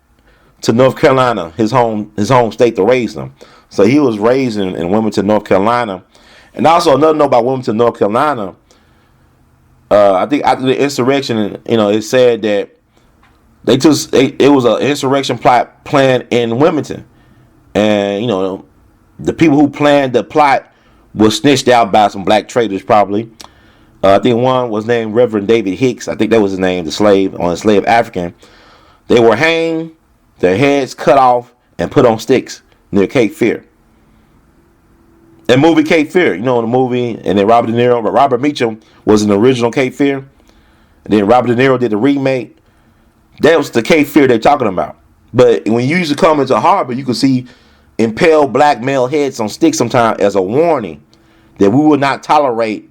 to North Carolina, his home state, to raise them. So he was raised in Wilmington, North Carolina. And also another note about Wilmington, North Carolina, I think after the insurrection, you know, it said that it was an insurrection plot planned in Wilmington, and you know, the people who planned the plot were snitched out by some black traders probably. I think one was named Reverend David Hicks. I think that was his name, the slave African. They were hanged, their heads cut off, and put on sticks near Cape Fear. That movie Cape Fear, you know, the movie, and then Robert De Niro, but Robert Meacham was in the original Cape Fear, and then Robert De Niro did the remake. That was the Cape Fear they're talking about. But when you used to come into harbor, you could see impaled black male heads on sticks sometimes as a warning that we would not tolerate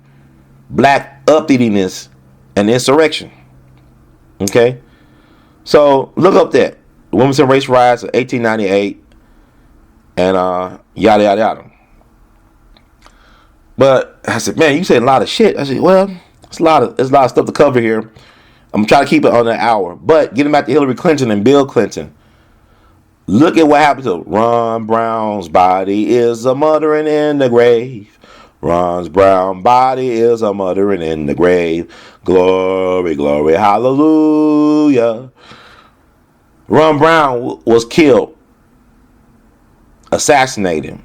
black uppityness and insurrection. Okay? So look up that. The Wilmington Race Riots of 1898 and yada yada yada. But I said, man, you said a lot of shit. I said, well, there's a lot of stuff to cover here. I'm trying to keep it on an hour. But getting back to Hillary Clinton and Bill Clinton, look at what happened to Ron Brown's body is a muttering in the grave. Ron's brown body is a muttering in the grave. Glory, glory, hallelujah. Ron Brown was killed, assassinated.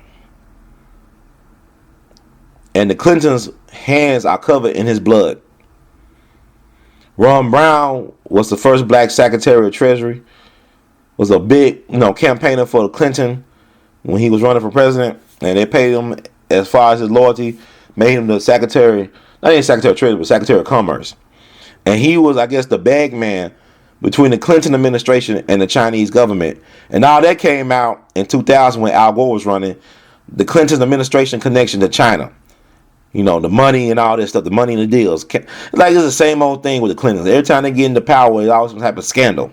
And the Clintons' hands are covered in his blood. Ron Brown was the first black Secretary of Treasury. Was a big, campaigner for Clinton when he was running for president, and they paid him as far as his loyalty, made him the Secretary, not even Secretary of Treasury, but Secretary of Commerce. And he was, I guess, the bag man between the Clinton administration and the Chinese government. And all that came out in 2000 when Al Gore was running. The Clinton administration connection to China. You know, the money and all this stuff, the money and the deals. Like, it's the same old thing with the Clintons. Every time they get into power, there's always some type of scandal.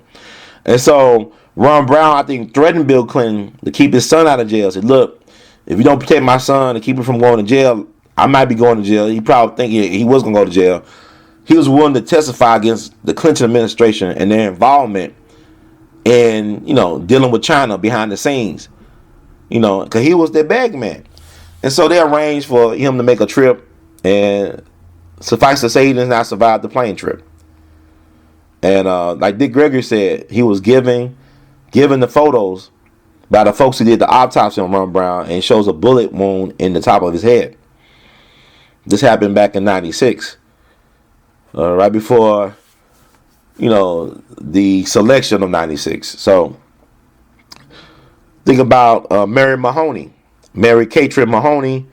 And so Ron Brown, I think, threatened Bill Clinton to keep his son out of jail. Said, look, if you don't protect my son and keep him from going to jail, I might be going to jail. He probably think he was going to go to jail. He was willing to testify against the Clinton administration and their involvement in, dealing with China behind the scenes. Because he was their bag man. And so they arranged for him to make a trip, and suffice to say, he did not survive the plane trip. And like Dick Gregory said, he was given the photos by the folks who did the autopsy on Ron Brown, and shows a bullet wound in the top of his head. This happened back in '96, right before, the selection of '96. So think about Mary Mahoney, Mary Catherine Mahoney,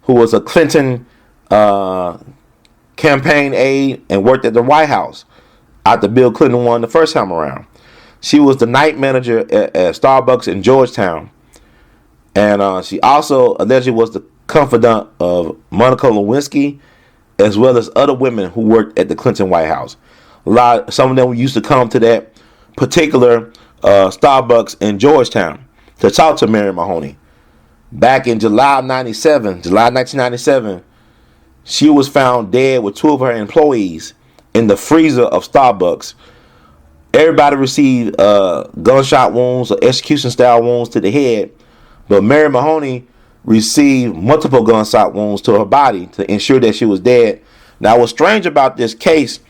who was a Clinton campaign aide and worked at the White House after Bill Clinton won the first time around. She was the night manager at Starbucks in Georgetown. And she also allegedly was the confidant of Monica Lewinsky, as well as other women who worked at the Clinton White House. Some of them used to come to that particular Starbucks in Georgetown to talk to Mary Mahoney. Back in July 1997, she was found dead with two of her employees in the freezer of Starbucks. Everybody received gunshot wounds or execution-style wounds to the head, but Mary Mahoney received multiple gunshot wounds to her body to ensure that she was dead. Now, what's strange about this case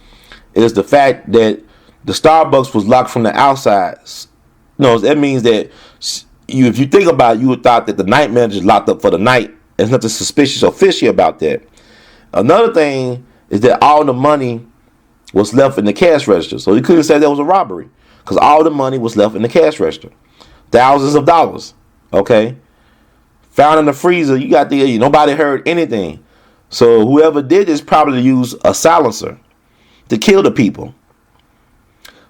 is the fact that the Starbucks was locked from the outside. That means that if you think about it, you would thought that the night manager is locked up for the night. There's nothing suspicious or fishy about that. Another thing is that all the money was left in the cash register. So you couldn't say there was a robbery because all the money was left in the cash register. Thousands of dollars. Okay. Found in the freezer. Nobody heard anything. So whoever did this probably used a silencer to kill the people.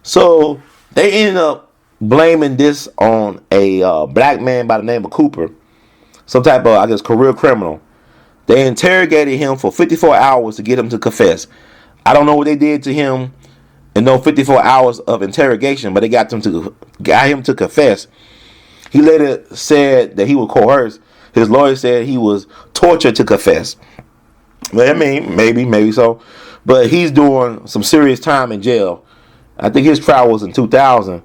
So they ended up blaming this on a black man by the name of Cooper. Some type of, career criminal. They interrogated him for 54 hours to get him to confess. I don't know what they did to him in those 54 hours of interrogation, but they got him to confess. He later said that he was coerced. His lawyer said he was tortured to confess. Well, I mean, maybe so. But he's doing some serious time in jail. I think his trial was in 2000.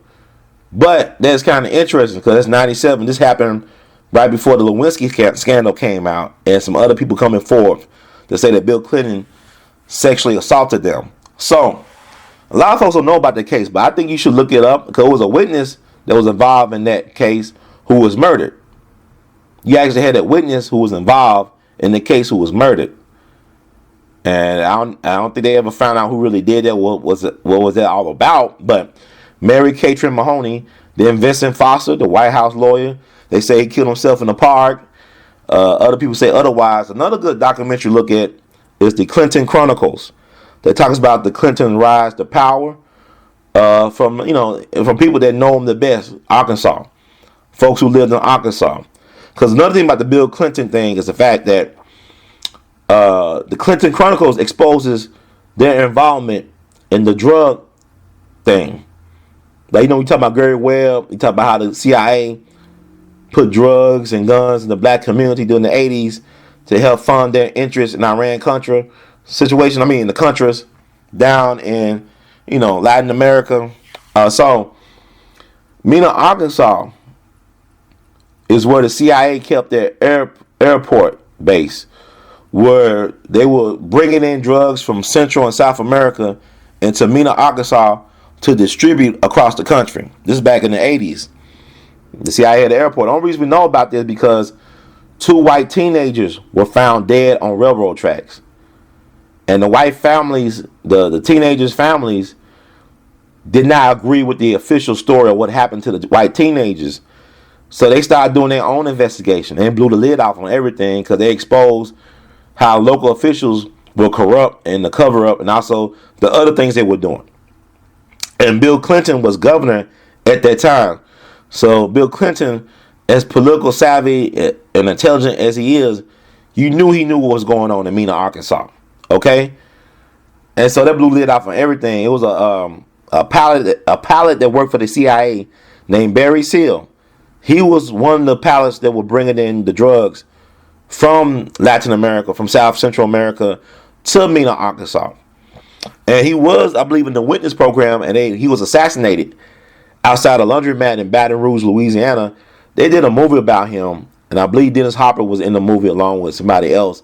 But that's kind of interesting because that's 97. This happened right before the Lewinsky scandal came out, and some other people coming forth to say that Bill Clinton sexually assaulted them. So a lot of folks don't know about the case, but I think you should look it up because it was a witness that was involved in that case who was murdered. You actually had that witness who was involved in the case who was murdered, and I don't think they ever found out who really did that. What was that all about? But Mary Catherine Mahoney, then Vincent Foster, the White House lawyer, they say he killed himself in the park. Other people say otherwise. Another good documentary look at is the Clinton Chronicles that talks about the Clinton rise to power from people that know him the best, Arkansas, folks who lived in Arkansas. Because another thing about the Bill Clinton thing is the fact that the Clinton Chronicles exposes their involvement in the drug thing. Like, we talk about Gary Webb, we talk about how the CIA put drugs and guns in the black community during the 80s to help fund their interest in Iran-Contra situation. The Contras down in, Latin America. So, Mena, Arkansas is where the CIA kept their airport base, where they were bringing in drugs from Central and South America into Mena, Arkansas to distribute across the country. This is back in the 80s. The CIA had the airport. The only reason we know about this is because two white teenagers were found dead on railroad tracks. And the white families, the teenagers' families, did not agree with the official story of what happened to the white teenagers. So they started doing their own investigation. They blew the lid off on everything because they exposed how local officials were corrupt and the cover-up and also the other things they were doing. And Bill Clinton was governor at that time. So Bill Clinton, as political savvy and intelligent as he is, he knew what was going on in Mena, Arkansas. Okay? And so that blew the lid off on everything. It was a pilot that worked for the CIA named Barry Seal. He was one of the pilots that were bringing in the drugs from Latin America, from South Central America to Mena, Arkansas. And he was, I believe, in the witness program, and he was assassinated outside a laundromat in Baton Rouge, Louisiana. They did a movie about him, and I believe Dennis Hopper was in the movie along with somebody else.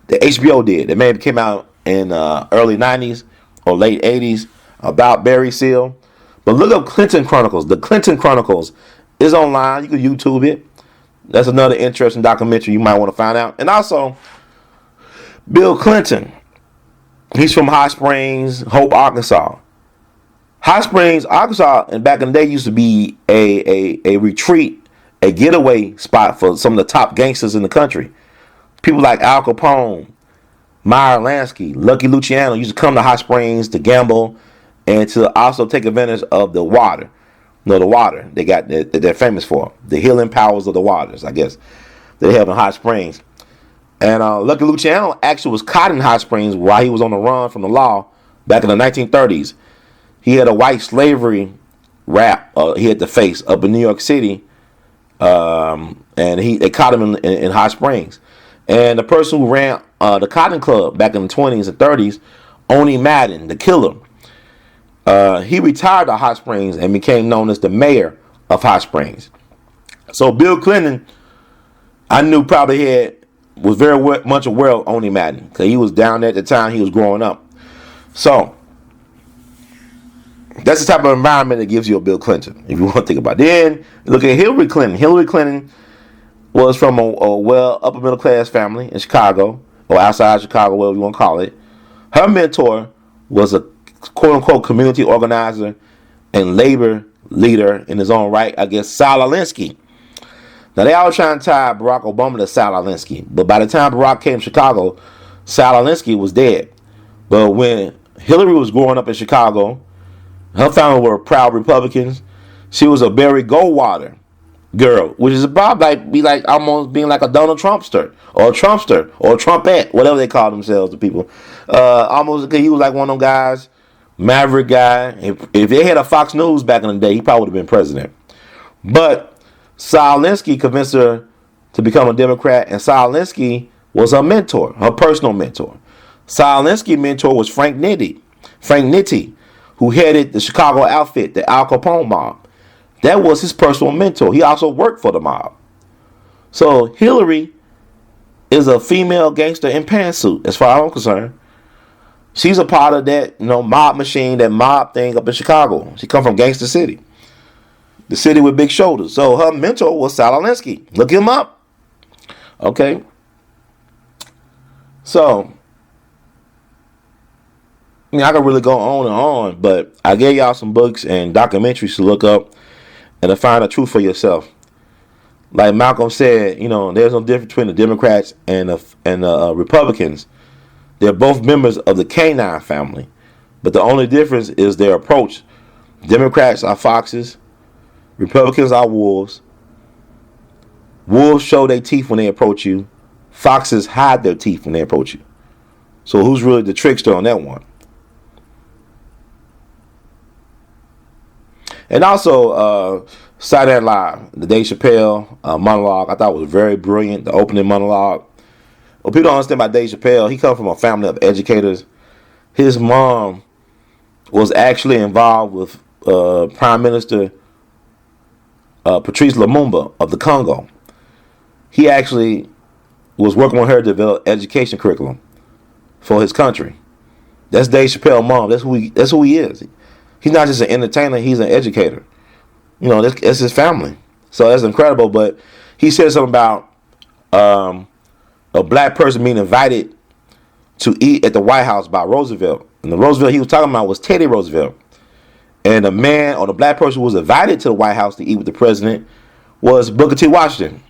The HBO did. It may have came out in early 90s or late 80s about Barry Seal. But look up Clinton Chronicles. The Clinton Chronicles It's online. You can YouTube it. That's another interesting documentary you might want to find out. And also, Bill Clinton. He's from Hot Springs, Hope, Arkansas. Hot Springs, Arkansas, and back in the day used to be a retreat, a getaway spot for some of the top gangsters in the country. People like Al Capone, Meyer Lansky, Lucky Luciano used to come to Hot Springs to gamble and to also take advantage of the water. No, the water they're famous for. The healing powers of the waters, I guess, they have in Hot Springs. And Lucky Luciano actually was caught in Hot Springs while he was on the run from the law back in the 1930s. He had a white slavery rap he had to face up in New York City, and they caught him in Hot Springs. And the person who ran the Cotton Club back in the 20s and 30s, Oni Madden, the killer, he retired to Hot Springs and became known as the mayor of Hot Springs. So Bill Clinton, I knew probably was very much aware of Oni Madden because he was down there at the time he was growing up. So that's the type of environment that gives you a Bill Clinton, if you want to think about it. Then look at Hillary Clinton. Hillary Clinton was from a well upper middle class family in Chicago, or outside Chicago, whatever you want to call it. Her mentor was a quote unquote community organizer and labor leader in his own right, I guess, Saul Alinsky. Now they all trying to tie Barack Obama to Saul Alinsky, but by the time Barack came to Chicago, Saul Alinsky was dead. But when Hillary was growing up in Chicago, her family were proud Republicans. She was a Barry Goldwater girl, which is about like almost being like a Donald Trumpster or a Trumpette, whatever they call themselves, the people. Almost, he was like one of them guys, maverick guy. If they had a Fox News back in the day, he probably would have been president. But Saul Alinsky convinced her to become a Democrat, and Saul Alinsky was her mentor, her personal mentor. Saul Alinsky's mentor was Frank Nitti, who headed the Chicago outfit, the Al Capone mob. That was his personal mentor. He also worked for the mob. So Hillary is a female gangster in pantsuit, as far as I'm concerned. She's a part of that, mob machine, that mob thing up in Chicago. She come from Gangster City, the city with big shoulders. So her mentor was Saul Alinsky. Look him up. Okay. So I could really go on and on, but I gave y'all some books and documentaries to look up and to find the truth for yourself. Like Malcolm said, there's no difference between the Democrats and the Republicans. They're both members of the canine family, but the only difference is their approach. Democrats are foxes, Republicans are wolves. Wolves show their teeth when they approach you. Foxes hide their teeth when they approach you. So who's really the trickster on that one? And also, Saturday Night Live, the Dave Chappelle monologue, I thought was very brilliant. The opening monologue. What people don't understand about Dave Chappelle, he comes from a family of educators. His mom was actually involved with Prime Minister Patrice Lumumba of the Congo. He actually was working with her to develop education curriculum for his country. That's Dave Chappelle's mom. That's who he is. He's not just an entertainer, he's an educator. That's his family. So that's incredible. But he said something about a black person being invited to eat at the White House by Roosevelt. And the Roosevelt he was talking about was Teddy Roosevelt. And the man or the black person who was invited to the White House to eat with the president was Booker T. Washington.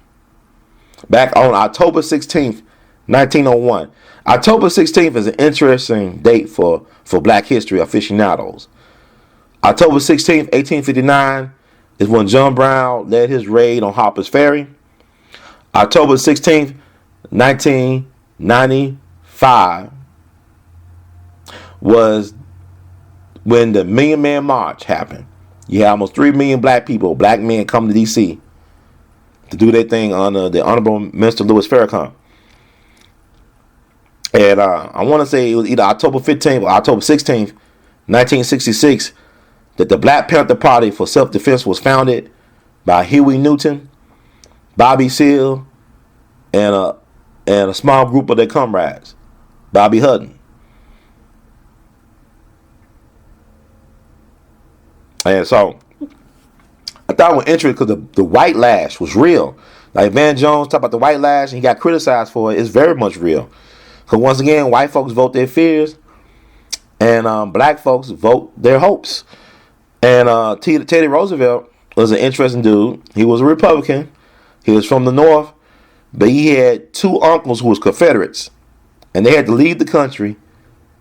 Back on October 16th, 1901. October 16th is an interesting date for black history aficionados. October 16th, 1859 is when John Brown led his raid on Harper's Ferry. October 16th, 1995 was when the Million Man March happened. You had almost 3 million black men come to D.C. to do their thing on the Honorable Minister Louis Farrakhan. And I want to say it was either October 15th or October 16th, 1966, that the Black Panther Party for Self-Defense was founded by Huey Newton, Bobby Seale, and a small group of their comrades, Bobby Hutton. And so, I thought it was interesting because the white lash was real. Like Van Jones talked about the white lash and he got criticized for it. It's very much real. Because once again, white folks vote their fears and black folks vote their hopes. And Teddy Roosevelt was an interesting dude. He was a Republican. He was from the North. But he had two uncles who was Confederates. And they had to leave the country.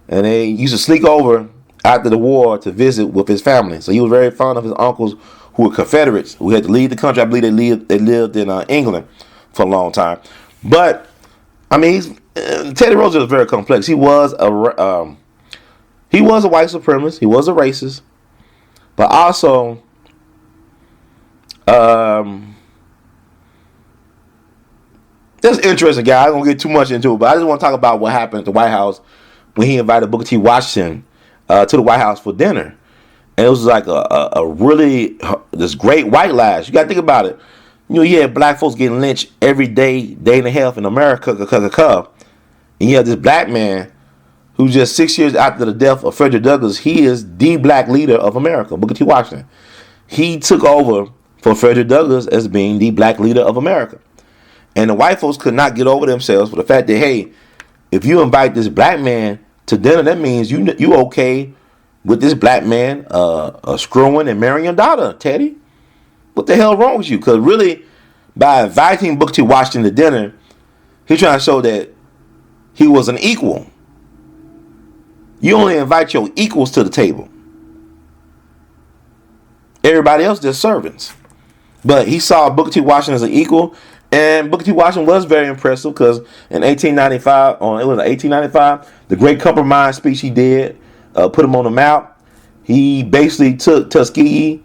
And they used to sneak over after the war to visit with his family. So he was very fond of his uncles who were Confederates, who had to leave the country. I believe they lived in England for a long time. But, I mean, Teddy Roosevelt was very complex. He was a white supremacist. He was a racist. But also, that's an interesting guy. I don't get too much into it, but I just want to talk about what happened at the White House when he invited Booker T. Washington to the White House for dinner. And it was like a really, this great white lash. You got to think about it. You know, you had black folks getting lynched every day and a half in America. And you have this black man who just 6 years after the death of Frederick Douglass, he is the black leader of America, Booker T. Washington. He took over for Frederick Douglass as being the black leader of America. And the white folks could not get over themselves for the fact that, hey, if you invite this black man to dinner, that means you okay with this black man screwing and marrying your daughter, Teddy. What the hell wrong with you? Because really, by inviting Booker T. Washington to dinner, he's trying to show that he was an equal. You only invite your equals to the table. Everybody else just servants. But he saw Booker T. Washington as an equal. And Booker T. Washington was very impressive because in 1895, the Great Compromise speech he did, put him on the map. He basically took Tuskegee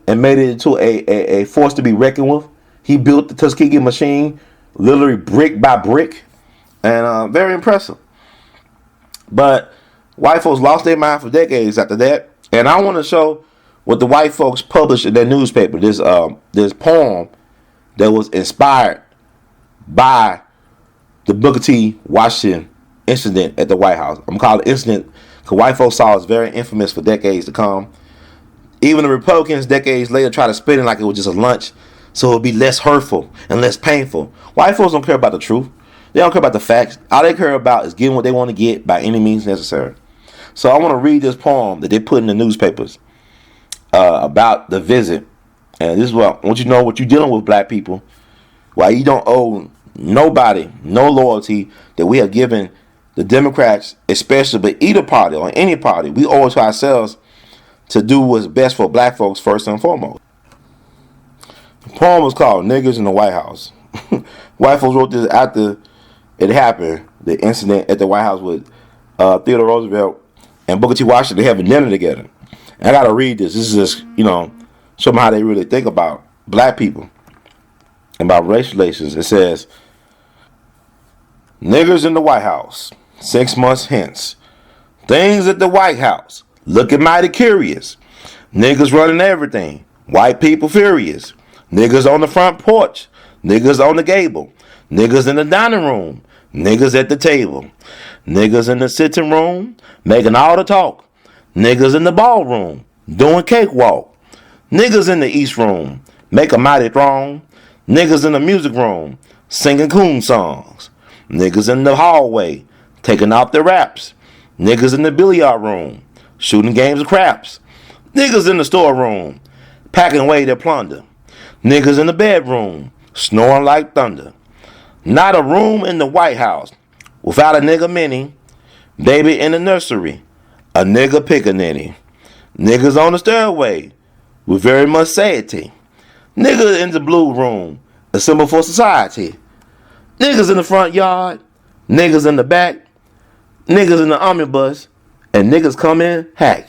and made it into a force to be reckoned with. He built the Tuskegee machine literally brick by brick. And very impressive. But white folks lost their mind for decades after that. And I want to show what the white folks published in their newspaper. This poem that was inspired by the Booker T. Washington incident at the White House. I'm going to call it incident because white folks saw it as very infamous for decades to come. Even the Republicans decades later try to spin it like it was just a lunch so it would be less hurtful and less painful. White folks don't care about the truth. They don't care about the facts. All they care about is getting what they want to get by any means necessary. So I want to read this poem that they put in the newspapers about the visit. And this is what I want you to know what you're dealing with, black people. Why you don't owe nobody no loyalty that we have given the Democrats, especially, but either party or any party. We owe it to ourselves to do what's best for black folks first and foremost. The poem was called Niggers in the White House. White folks wrote this after it happened, the incident at the White House with Theodore Roosevelt and Booker T. Washington having dinner together. And I got to read this. This is just, show them how they really think about black people and about race relations. It says, Niggers in the White House, 6 months hence. Things at the White House, looking mighty curious. Niggas running everything, white people furious. Niggas on the front porch, niggas on the gable. Niggas in the dining room, niggas at the table. Niggas in the sitting room, making all the talk. Niggas in the ballroom, doing cakewalk. Niggas in the East Room, make a mighty throng. Niggas in the music room, singing coon songs. Niggas in the hallway, taking off their raps. Niggas in the billiard room, shooting games of craps. Niggas in the storeroom, packing away their plunder. Niggas in the bedroom, snoring like thunder. Not a room in the White House without a nigga mini. Baby in the nursery, a nigga pickaninny. Niggas on the stairway with very much satiety. Niggas in the blue room, a symbol for society. Niggas in the front yard, niggas in the back, niggas in the omnibus, and niggas come in hack.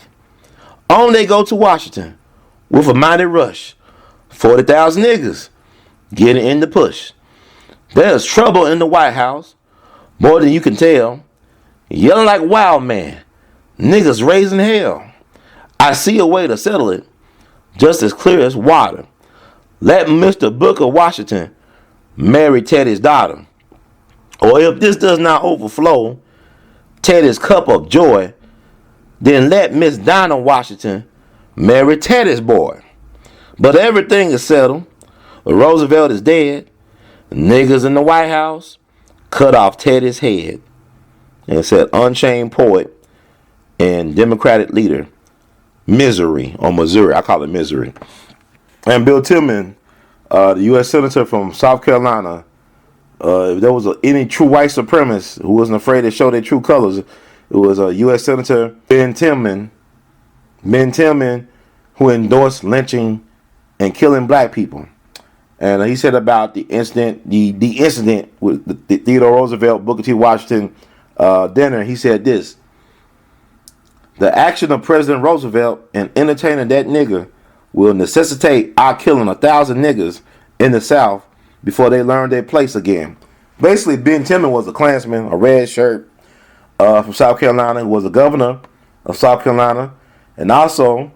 On they go to Washington with a mighty rush. 40,000 niggas getting in the push. There's trouble in the White House, more than you can tell. Yelling like wild man, niggas raising hell. I see a way to settle it, just as clear as water. Let Mr. Booker Washington marry Teddy's daughter. Or if this does not overflow Teddy's cup of joy, then let Miss Dinah Washington marry Teddy's boy. But everything is settled. Roosevelt is dead. Niggas in the White House cut off Teddy's head. And it said Unchained Poet and Democratic leader Misery or Missouri. I call it Misery. And Bill Tillman, the U.S. Senator from South Carolina, if there was any true white supremacist who wasn't afraid to show their true colors, it was U.S. Senator Ben Tillman, who endorsed lynching and killing black people. And he said about the incident, the incident with the Theodore Roosevelt, Booker T. Washington dinner. He said this: the action of President Roosevelt in entertaining that nigga will necessitate our killing 1,000 niggas in the South before they learn their place again. Basically, Ben Tillman was a Klansman, a red shirt from South Carolina, who was the governor of South Carolina, and also,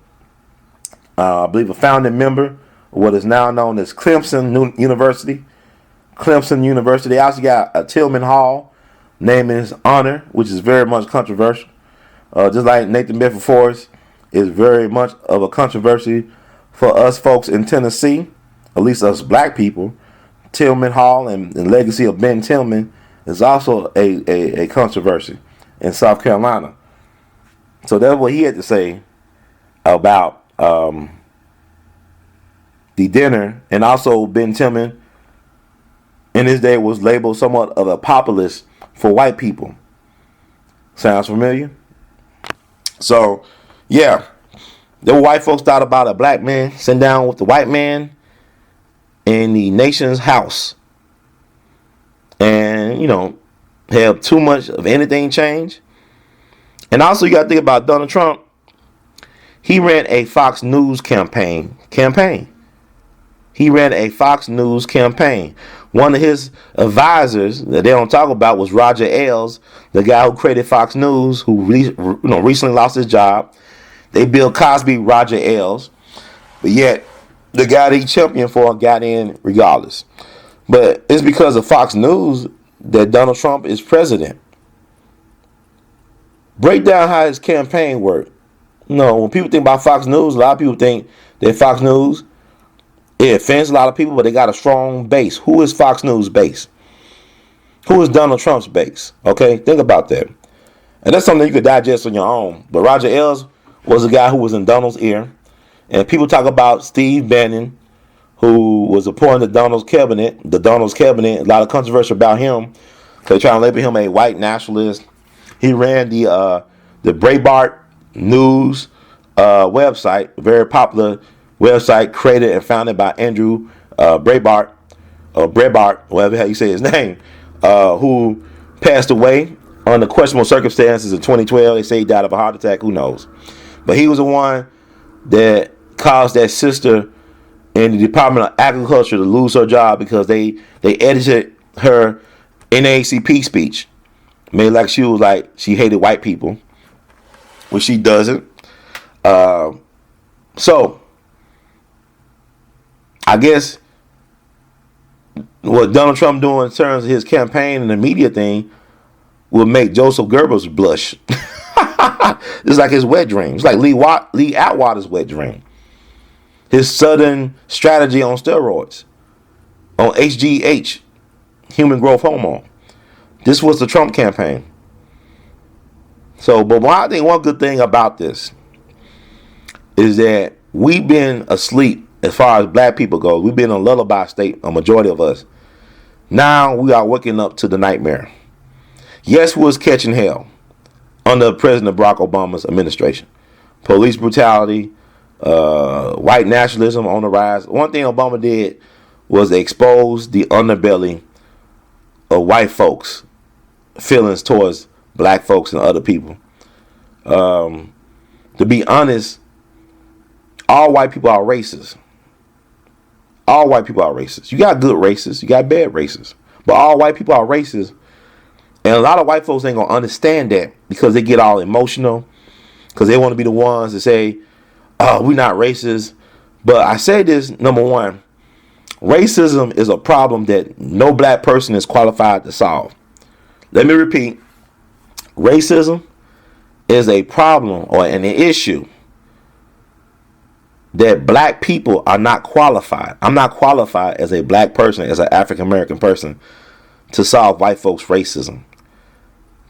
I believe, a founding member of what is now known as Clemson University. Clemson University. They also got a Tillman Hall named in his honor, which is very much controversial. Just like Nathan Bedford Forrest is very much of a controversy for us folks in Tennessee, at least us black people. Tillman Hall and the legacy of Ben Tillman is also a controversy in South Carolina. So that's what he had to say about the dinner. And also Ben Tillman in his day was labeled somewhat of a populist for white people. Sounds familiar? So, yeah, the white folks thought about a black man sitting down with the white man in the nation's house. And, have too much of anything change. And also you got to think about Donald Trump. He ran a Fox News campaign. He ran a Fox News campaign. One of his advisors that they don't talk about was Roger Ailes, the guy who created Fox News, who recently lost his job. They built Cosby, Roger Ailes, but yet the guy that he championed for got in regardless. But it's because of Fox News that Donald Trump is president. Break down how his campaign worked. When people think about Fox News, a lot of people think that Fox News, it offends a lot of people, but they got a strong base. Who is Fox News' base? Who is Donald Trump's base? Okay, think about that. And that's something you could digest on your own. But Roger Ailes was a guy who was in Donald's ear. And people talk about Steve Bannon, who was appointed to Donald's cabinet. A lot of controversy about him. They're trying to label him a white nationalist. He ran the Breitbart News website, a very popular website created and founded by Andrew Breitbart, whatever how you say his name, who passed away under questionable circumstances in 2012. They say he died of a heart attack. Who knows? But he was the one that caused that sister in the Department of Agriculture to lose her job because they edited her NAACP speech. Made like she hated white people, which she doesn't. So I guess what Donald Trump doing in terms of his campaign and the media thing will make Joseph Goebbels blush. It's like his wet dream. It's like Lee Atwater's wet dream. His Southern strategy on steroids, on HGH, human growth hormone. This was the Trump campaign. So, but I think one good thing about this is that we've been asleep as far as black people go. We've been in a lullaby state, a majority of us. Now we are waking up to the nightmare. Yes, we was catching hell under President Barack Obama's administration. Police brutality, white nationalism on the rise. One thing Obama did was expose the underbelly of white folks' feelings towards black folks and other people. To be honest, all white people are racist. All white people are racist. You got good racists, you got bad racists, but all white people are racist. And a lot of white folks ain't gonna understand that because they get all emotional because they want to be the ones that say, "Oh, we're not racist." But I say this: number one, racism is a problem that no black person is qualified to solve. Let me repeat. Racism is a problem or an issue that black people are not qualified. I'm not qualified as a black person, as an African American person, to solve white folks' racism.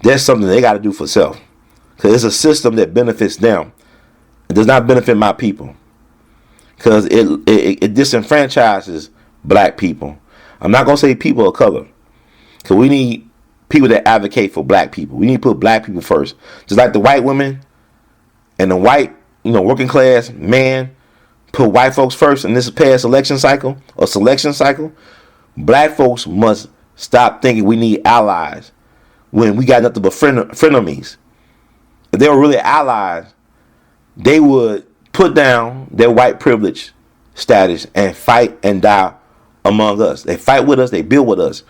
That's something they got to do for self. Because it's a system that benefits them. It does not benefit my people. Because it disenfranchises black people. I'm not going to say people of color. Because we need people that advocate for black people. We need to put black people first. Just like the white women and the white, working class man put white folks first in this past election cycle or selection cycle. Black folks must stop thinking we need allies when we got nothing but frenemies. If they were really allies, they would put down their white privilege status and fight and die among us. They fight with us. They build with us.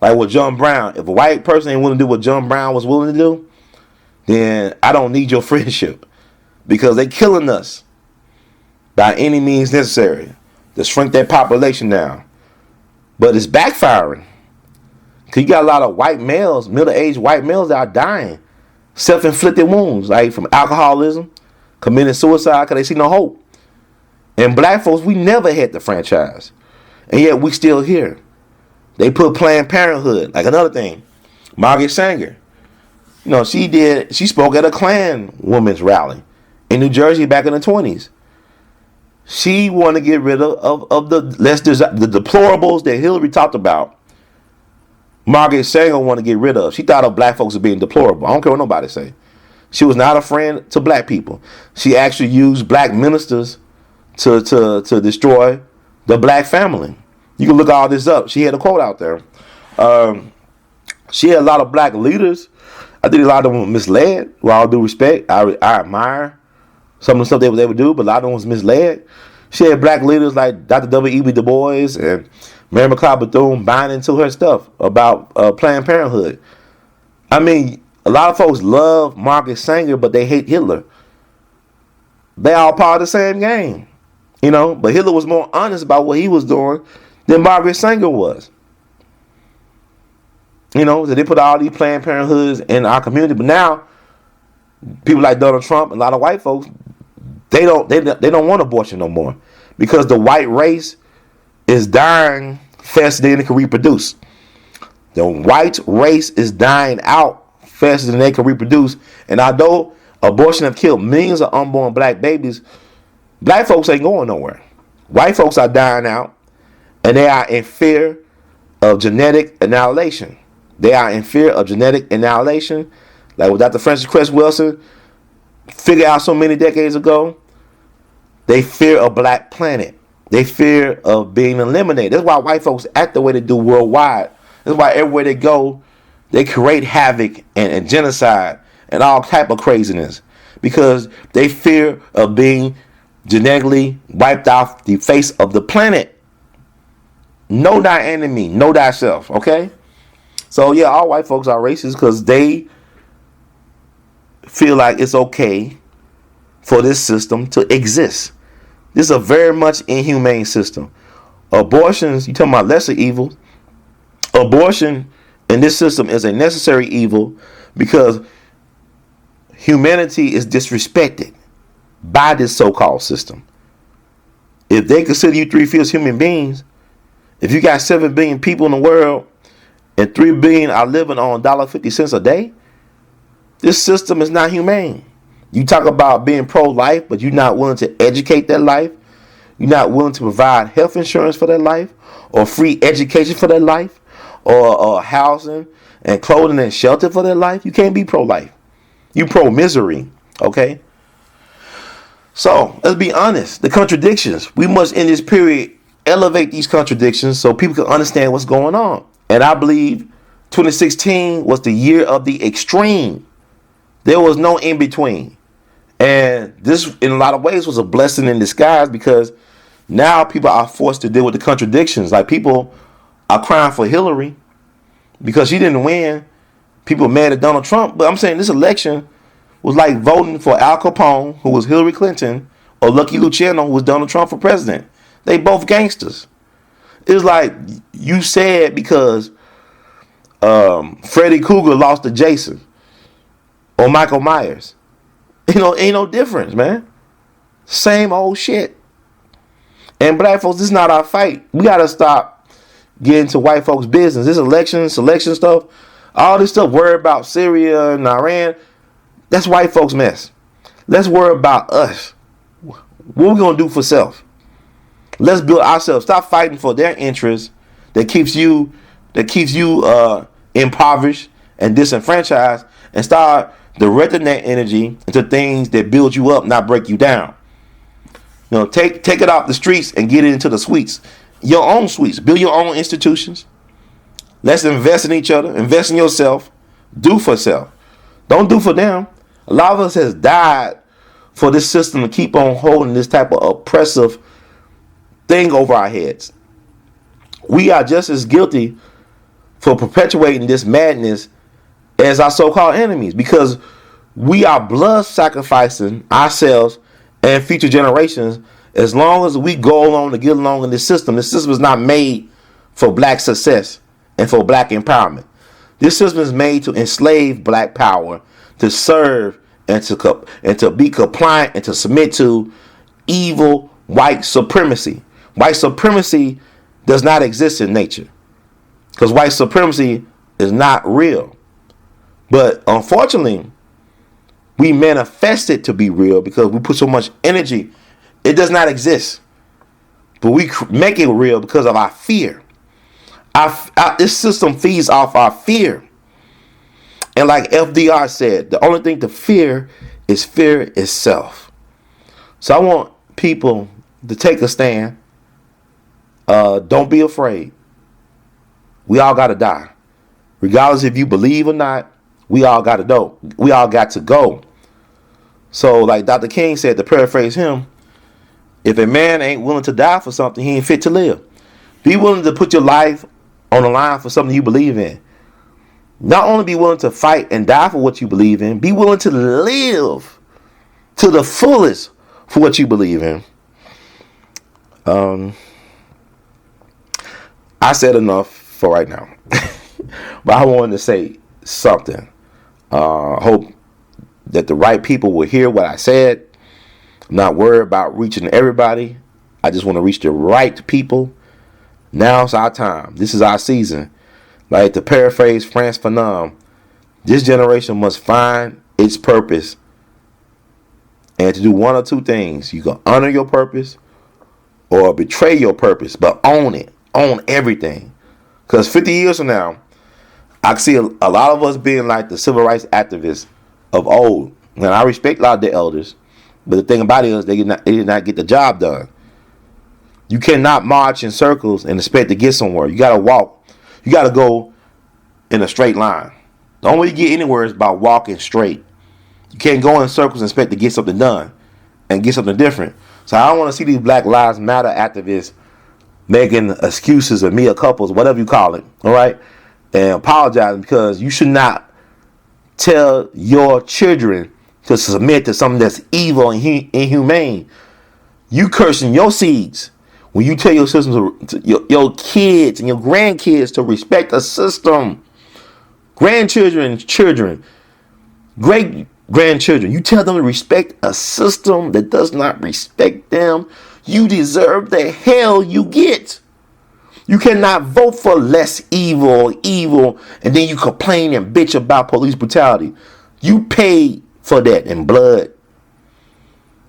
Like with John Brown. If a white person ain't willing to do what John Brown was willing to do, then I don't need your friendship. Because they killing us by any means necessary to shrink that population down. But it's backfiring. Because you got a lot of white males, middle-aged white males that are dying. Self-inflicted wounds, like from alcoholism, committing suicide because they see no hope. And black folks, we never had the franchise. And yet we still here. They put Planned Parenthood, like another thing. Margaret Sanger. She spoke at a Klan women's rally in New Jersey back in the 20s. She wanted to get rid of the deplorables that Hillary talked about. Margaret Sanger wanted to get rid of. She thought of black folks as being deplorable. I don't care what nobody say. She was not a friend to black people. She actually used black ministers to destroy the black family. You can look all this up. She had a quote out there. She had a lot of black leaders. I think a lot of them were misled. With all due respect, I admire some of the stuff they was able to do, but a lot of them was misled. She had black leaders like Dr. W.E.B. Du Bois and Mary McLeod Bethune buying into her stuff about Planned Parenthood. I mean, a lot of folks love Margaret Sanger, but they hate Hitler. They all part of the same game, But Hitler was more honest about what he was doing than Margaret Sanger was. So they put all these Planned Parenthoods in our community, but now people like Donald Trump and a lot of white folks, they don't want abortion no more because the white race is dying faster than it can reproduce. The white race is dying out faster than they can reproduce. And although abortion have killed millions of unborn black babies, black folks ain't going nowhere. White folks are dying out, and they are in fear of genetic annihilation. They are in fear of genetic annihilation. Like what Dr. Francis Cress Wilson figured out so many decades ago, they fear a black planet. They fear of being eliminated. That's why white folks act the way they do worldwide. That's why everywhere they go, they create havoc and genocide and all type of craziness. Because they fear of being genetically wiped off the face of the planet. Know thy enemy, know thyself, okay? So yeah, all white folks are racist because they feel like it's okay for this system to exist. This is a very much inhumane system. Abortions, you talking about lesser evils. Abortion in this system is a necessary evil because humanity is disrespected by this so-called system. If they consider you 3/5 human beings, if you got 7 billion people in the world and 3 billion are living on $1.50 a day, this system is not humane. You talk about being pro-life, but you're not willing to educate that life. You're not willing to provide health insurance for that life or free education for that life or housing and clothing and shelter for that life. You can't be pro-life. You pro-misery, okay? So, let's be honest. The contradictions. We must, in this period, elevate these contradictions so people can understand what's going on. And I believe 2016 was the year of the extreme. There was no in-between. And this, in a lot of ways, was a blessing in disguise because now people are forced to deal with the contradictions. Like people are crying for Hillary because she didn't win. People are mad at Donald Trump. But I'm saying this election was like voting for Al Capone, who was Hillary Clinton, or Lucky Luciano, who was Donald Trump for president. They both gangsters. It was like you said because Freddy Krueger lost to Jason or Michael Myers. Ain't no difference, man. Same old shit. And black folks, this is not our fight. We gotta stop getting to white folks' business. This election, selection stuff, all this stuff, worry about Syria and Iran, that's white folks' mess. Let's worry about us. What we gonna do for self? Let's build ourselves. Stop fighting for their interests that keeps you impoverished and disenfranchised, and start directing that energy into things that build you up, not break you down. Take it off the streets and get it into the suites. Your own suites. Build your own institutions. Let's invest in each other. Invest in yourself. Do for self. Don't do for them. A lot of us has died for this system to keep on holding this type of oppressive thing over our heads. We are just as guilty for perpetuating this madness as our so-called enemies, because we are blood sacrificing ourselves and future generations as long as we go along to get along in this system. This system is not made for black success and for black empowerment. This system is made to enslave black power, to serve and to be compliant and to submit to evil white supremacy. White supremacy does not exist in nature, because white supremacy is not real. But unfortunately, we manifest it to be real because we put so much energy. It does not exist, but we make it real because of our fear. This system feeds off our fear. And like FDR said, the only thing to fear is fear itself. So I want people to take a stand. Don't be afraid. We all got to die. Regardless if you believe or not, we all got to go. We all got to go. So like Dr. King said, to paraphrase him, if a man ain't willing to die for something, he ain't fit to live. Be willing to put your life on the line for something you believe in. Not only be willing to fight and die for what you believe in, be willing to live to the fullest for what you believe in. I said enough for right now. But I wanted to say something. Hope that the right people will hear what I said. I'm not worried about reaching everybody. I just want to reach the right people. Now's our time. This is our season. Like to paraphrase Frantz Fanon, this generation must find its purpose and to do one or two things. You can honor your purpose or betray your purpose, but own it. Own everything. Because 50 years from now, I can see a lot of us being like the civil rights activists of old. And I respect a lot of the elders, but the thing about it is they did not get the job done. You cannot march in circles and expect to get somewhere. You got to walk. You got to go in a straight line. The only way you get anywhere is by walking straight. You can't go in circles and expect to get something done and get something different. So I don't want to see these Black Lives Matter activists making excuses or mea couples, whatever you call it, all right, and apologizing, because you should not tell your children to submit to something that's evil and inhumane. You cursing your seeds when you tell your systems, your kids and your grandkids to respect a system. Grandchildren, children, great grandchildren, you tell them to respect a system that does not respect them. You deserve the hell you get. You cannot vote for less evil, and then you complain and bitch about police brutality. You paid for that in blood.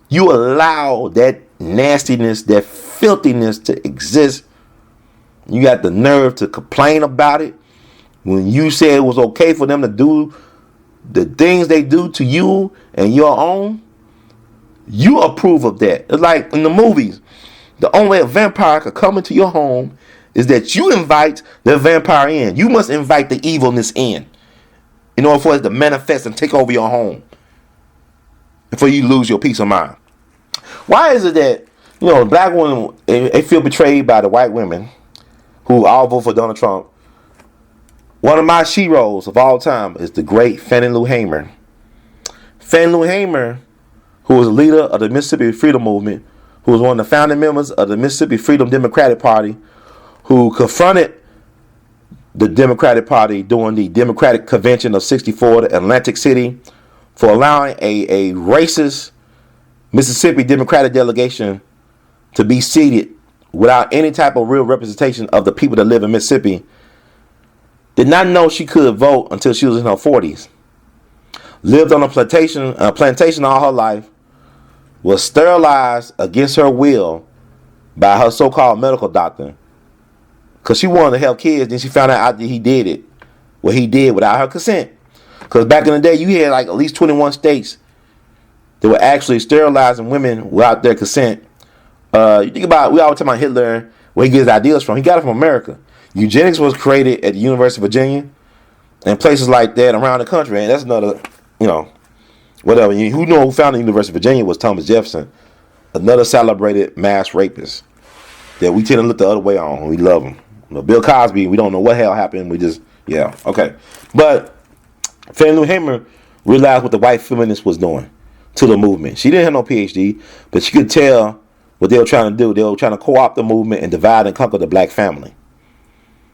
You allow that nastiness, that filthiness to exist. You got the nerve to complain about it when you said it was okay for them to do the things they do to you and your own. You approve of that. It's like in the movies, the only way a vampire could come into your home is that you invite the vampire in. You must invite the evilness in order for it to manifest and take over your home, and for you to lose your peace of mind. Why is it that black women, they feel betrayed by the white women who all vote for Donald Trump? One of my sheroes of all time is the great Fannie Lou Hamer. Fannie Lou Hamer, who was a leader of the Mississippi Freedom Movement, who was one of the founding members of the Mississippi Freedom Democratic Party, who confronted the Democratic Party during the Democratic Convention of '64 in Atlantic City for allowing a racist Mississippi Democratic delegation to be seated without any type of real representation of the people that live in Mississippi. Did not know she could vote until she was in her 40s. Lived on a plantation all her life. Was sterilized against her will by her so-called medical doctor. Because she wanted to help kids. Then she found out after he did it. What he did without her consent. Because back in the day, you had like at least 21 states that were actually sterilizing women without their consent. You think about, we always talk about Hitler, where he gets his ideas from. He got it from America. Eugenics was created at the University of Virginia and places like that around the country. And that's another, whatever. Who founded the University of Virginia was Thomas Jefferson, another celebrated mass rapist that we tend to look the other way on. We love him. Bill Cosby, we don't know what hell happened. We just, okay. But Fannie Lou Hamer realized what the white feminist was doing to the movement. She didn't have no PhD, but she could tell what they were trying to do. They were trying to co-opt the movement and divide and conquer the black family.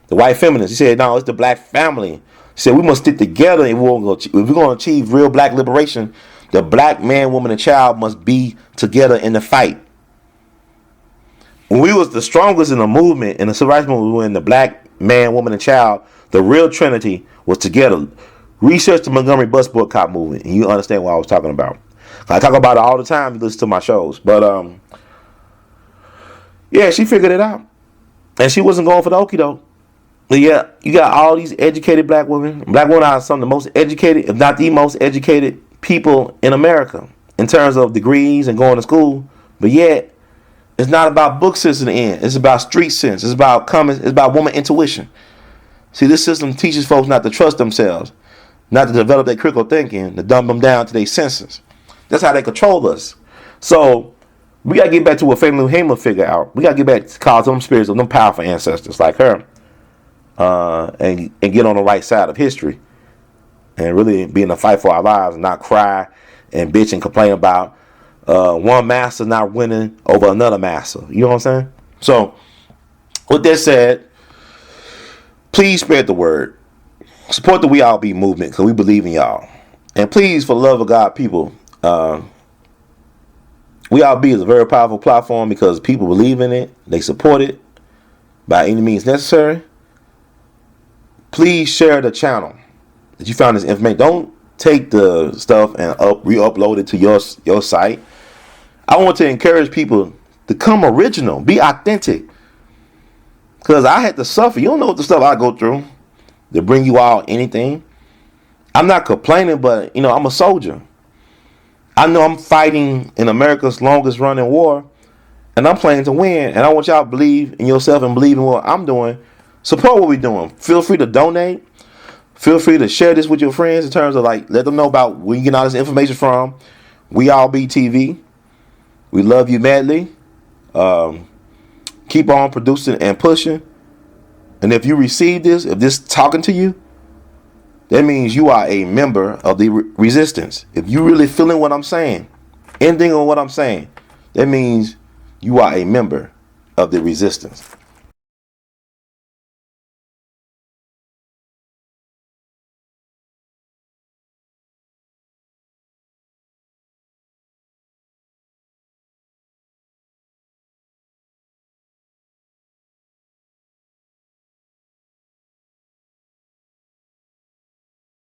The white feminist, he said, no, it's the black family. He said, we must stick together if we're going to achieve real black liberation. The black man, woman, and child must be together in the fight. When we was the strongest in the movement, in the civil rights movement, we were in the black man, woman, and child. The real trinity was together. Research the Montgomery bus boycott movement, and you understand what I was talking about. I talk about it all the time. You listen to my shows. But, she figured it out. And she wasn't going for the okie doke. But yeah, you got all these educated black women. Black women are some of the most educated, if not the most educated people in America in terms of degrees and going to school. But yet, it's not about book sense in the end. It's about street sense. It's about it's about woman intuition. See, this system teaches folks not to trust themselves, not to develop their critical thinking, to dumb them down to their senses. That's how they control us. So we got to get back to what Fannie Lou Hamer figured out. We got to get back to cause them spirits of them powerful ancestors like her. And get on the right side of history and really be in the fight for our lives and not cry and bitch and complain about one master not winning over another master. You know what I'm saying? So, with that said, please spread the word. Support the We All Be movement because we believe in y'all. And please, for the love of God, people, We All Be is a very powerful platform because people believe in it. They support it by any means necessary. Please share the channel that you found this information. Don't take the stuff and re-upload it to your site. I want to encourage people to come original, be authentic. Because I had to suffer. You don't know what the stuff I go through to bring you all anything. I'm not complaining, but I'm a soldier. I know I'm fighting in America's longest running war, and I'm planning to win. And I want y'all to believe in yourself and believe in what I'm doing. Support what we're doing. Feel free to donate. Feel free to share this with your friends in terms of let them know about where you get all this information from. We All Be TV. We love you madly. Keep on producing and pushing. And if you receive this, if this is talking to you, that means you are a member of the resistance. If you really feeling what I'm saying, anything on what I'm saying, that means you are a member of the resistance.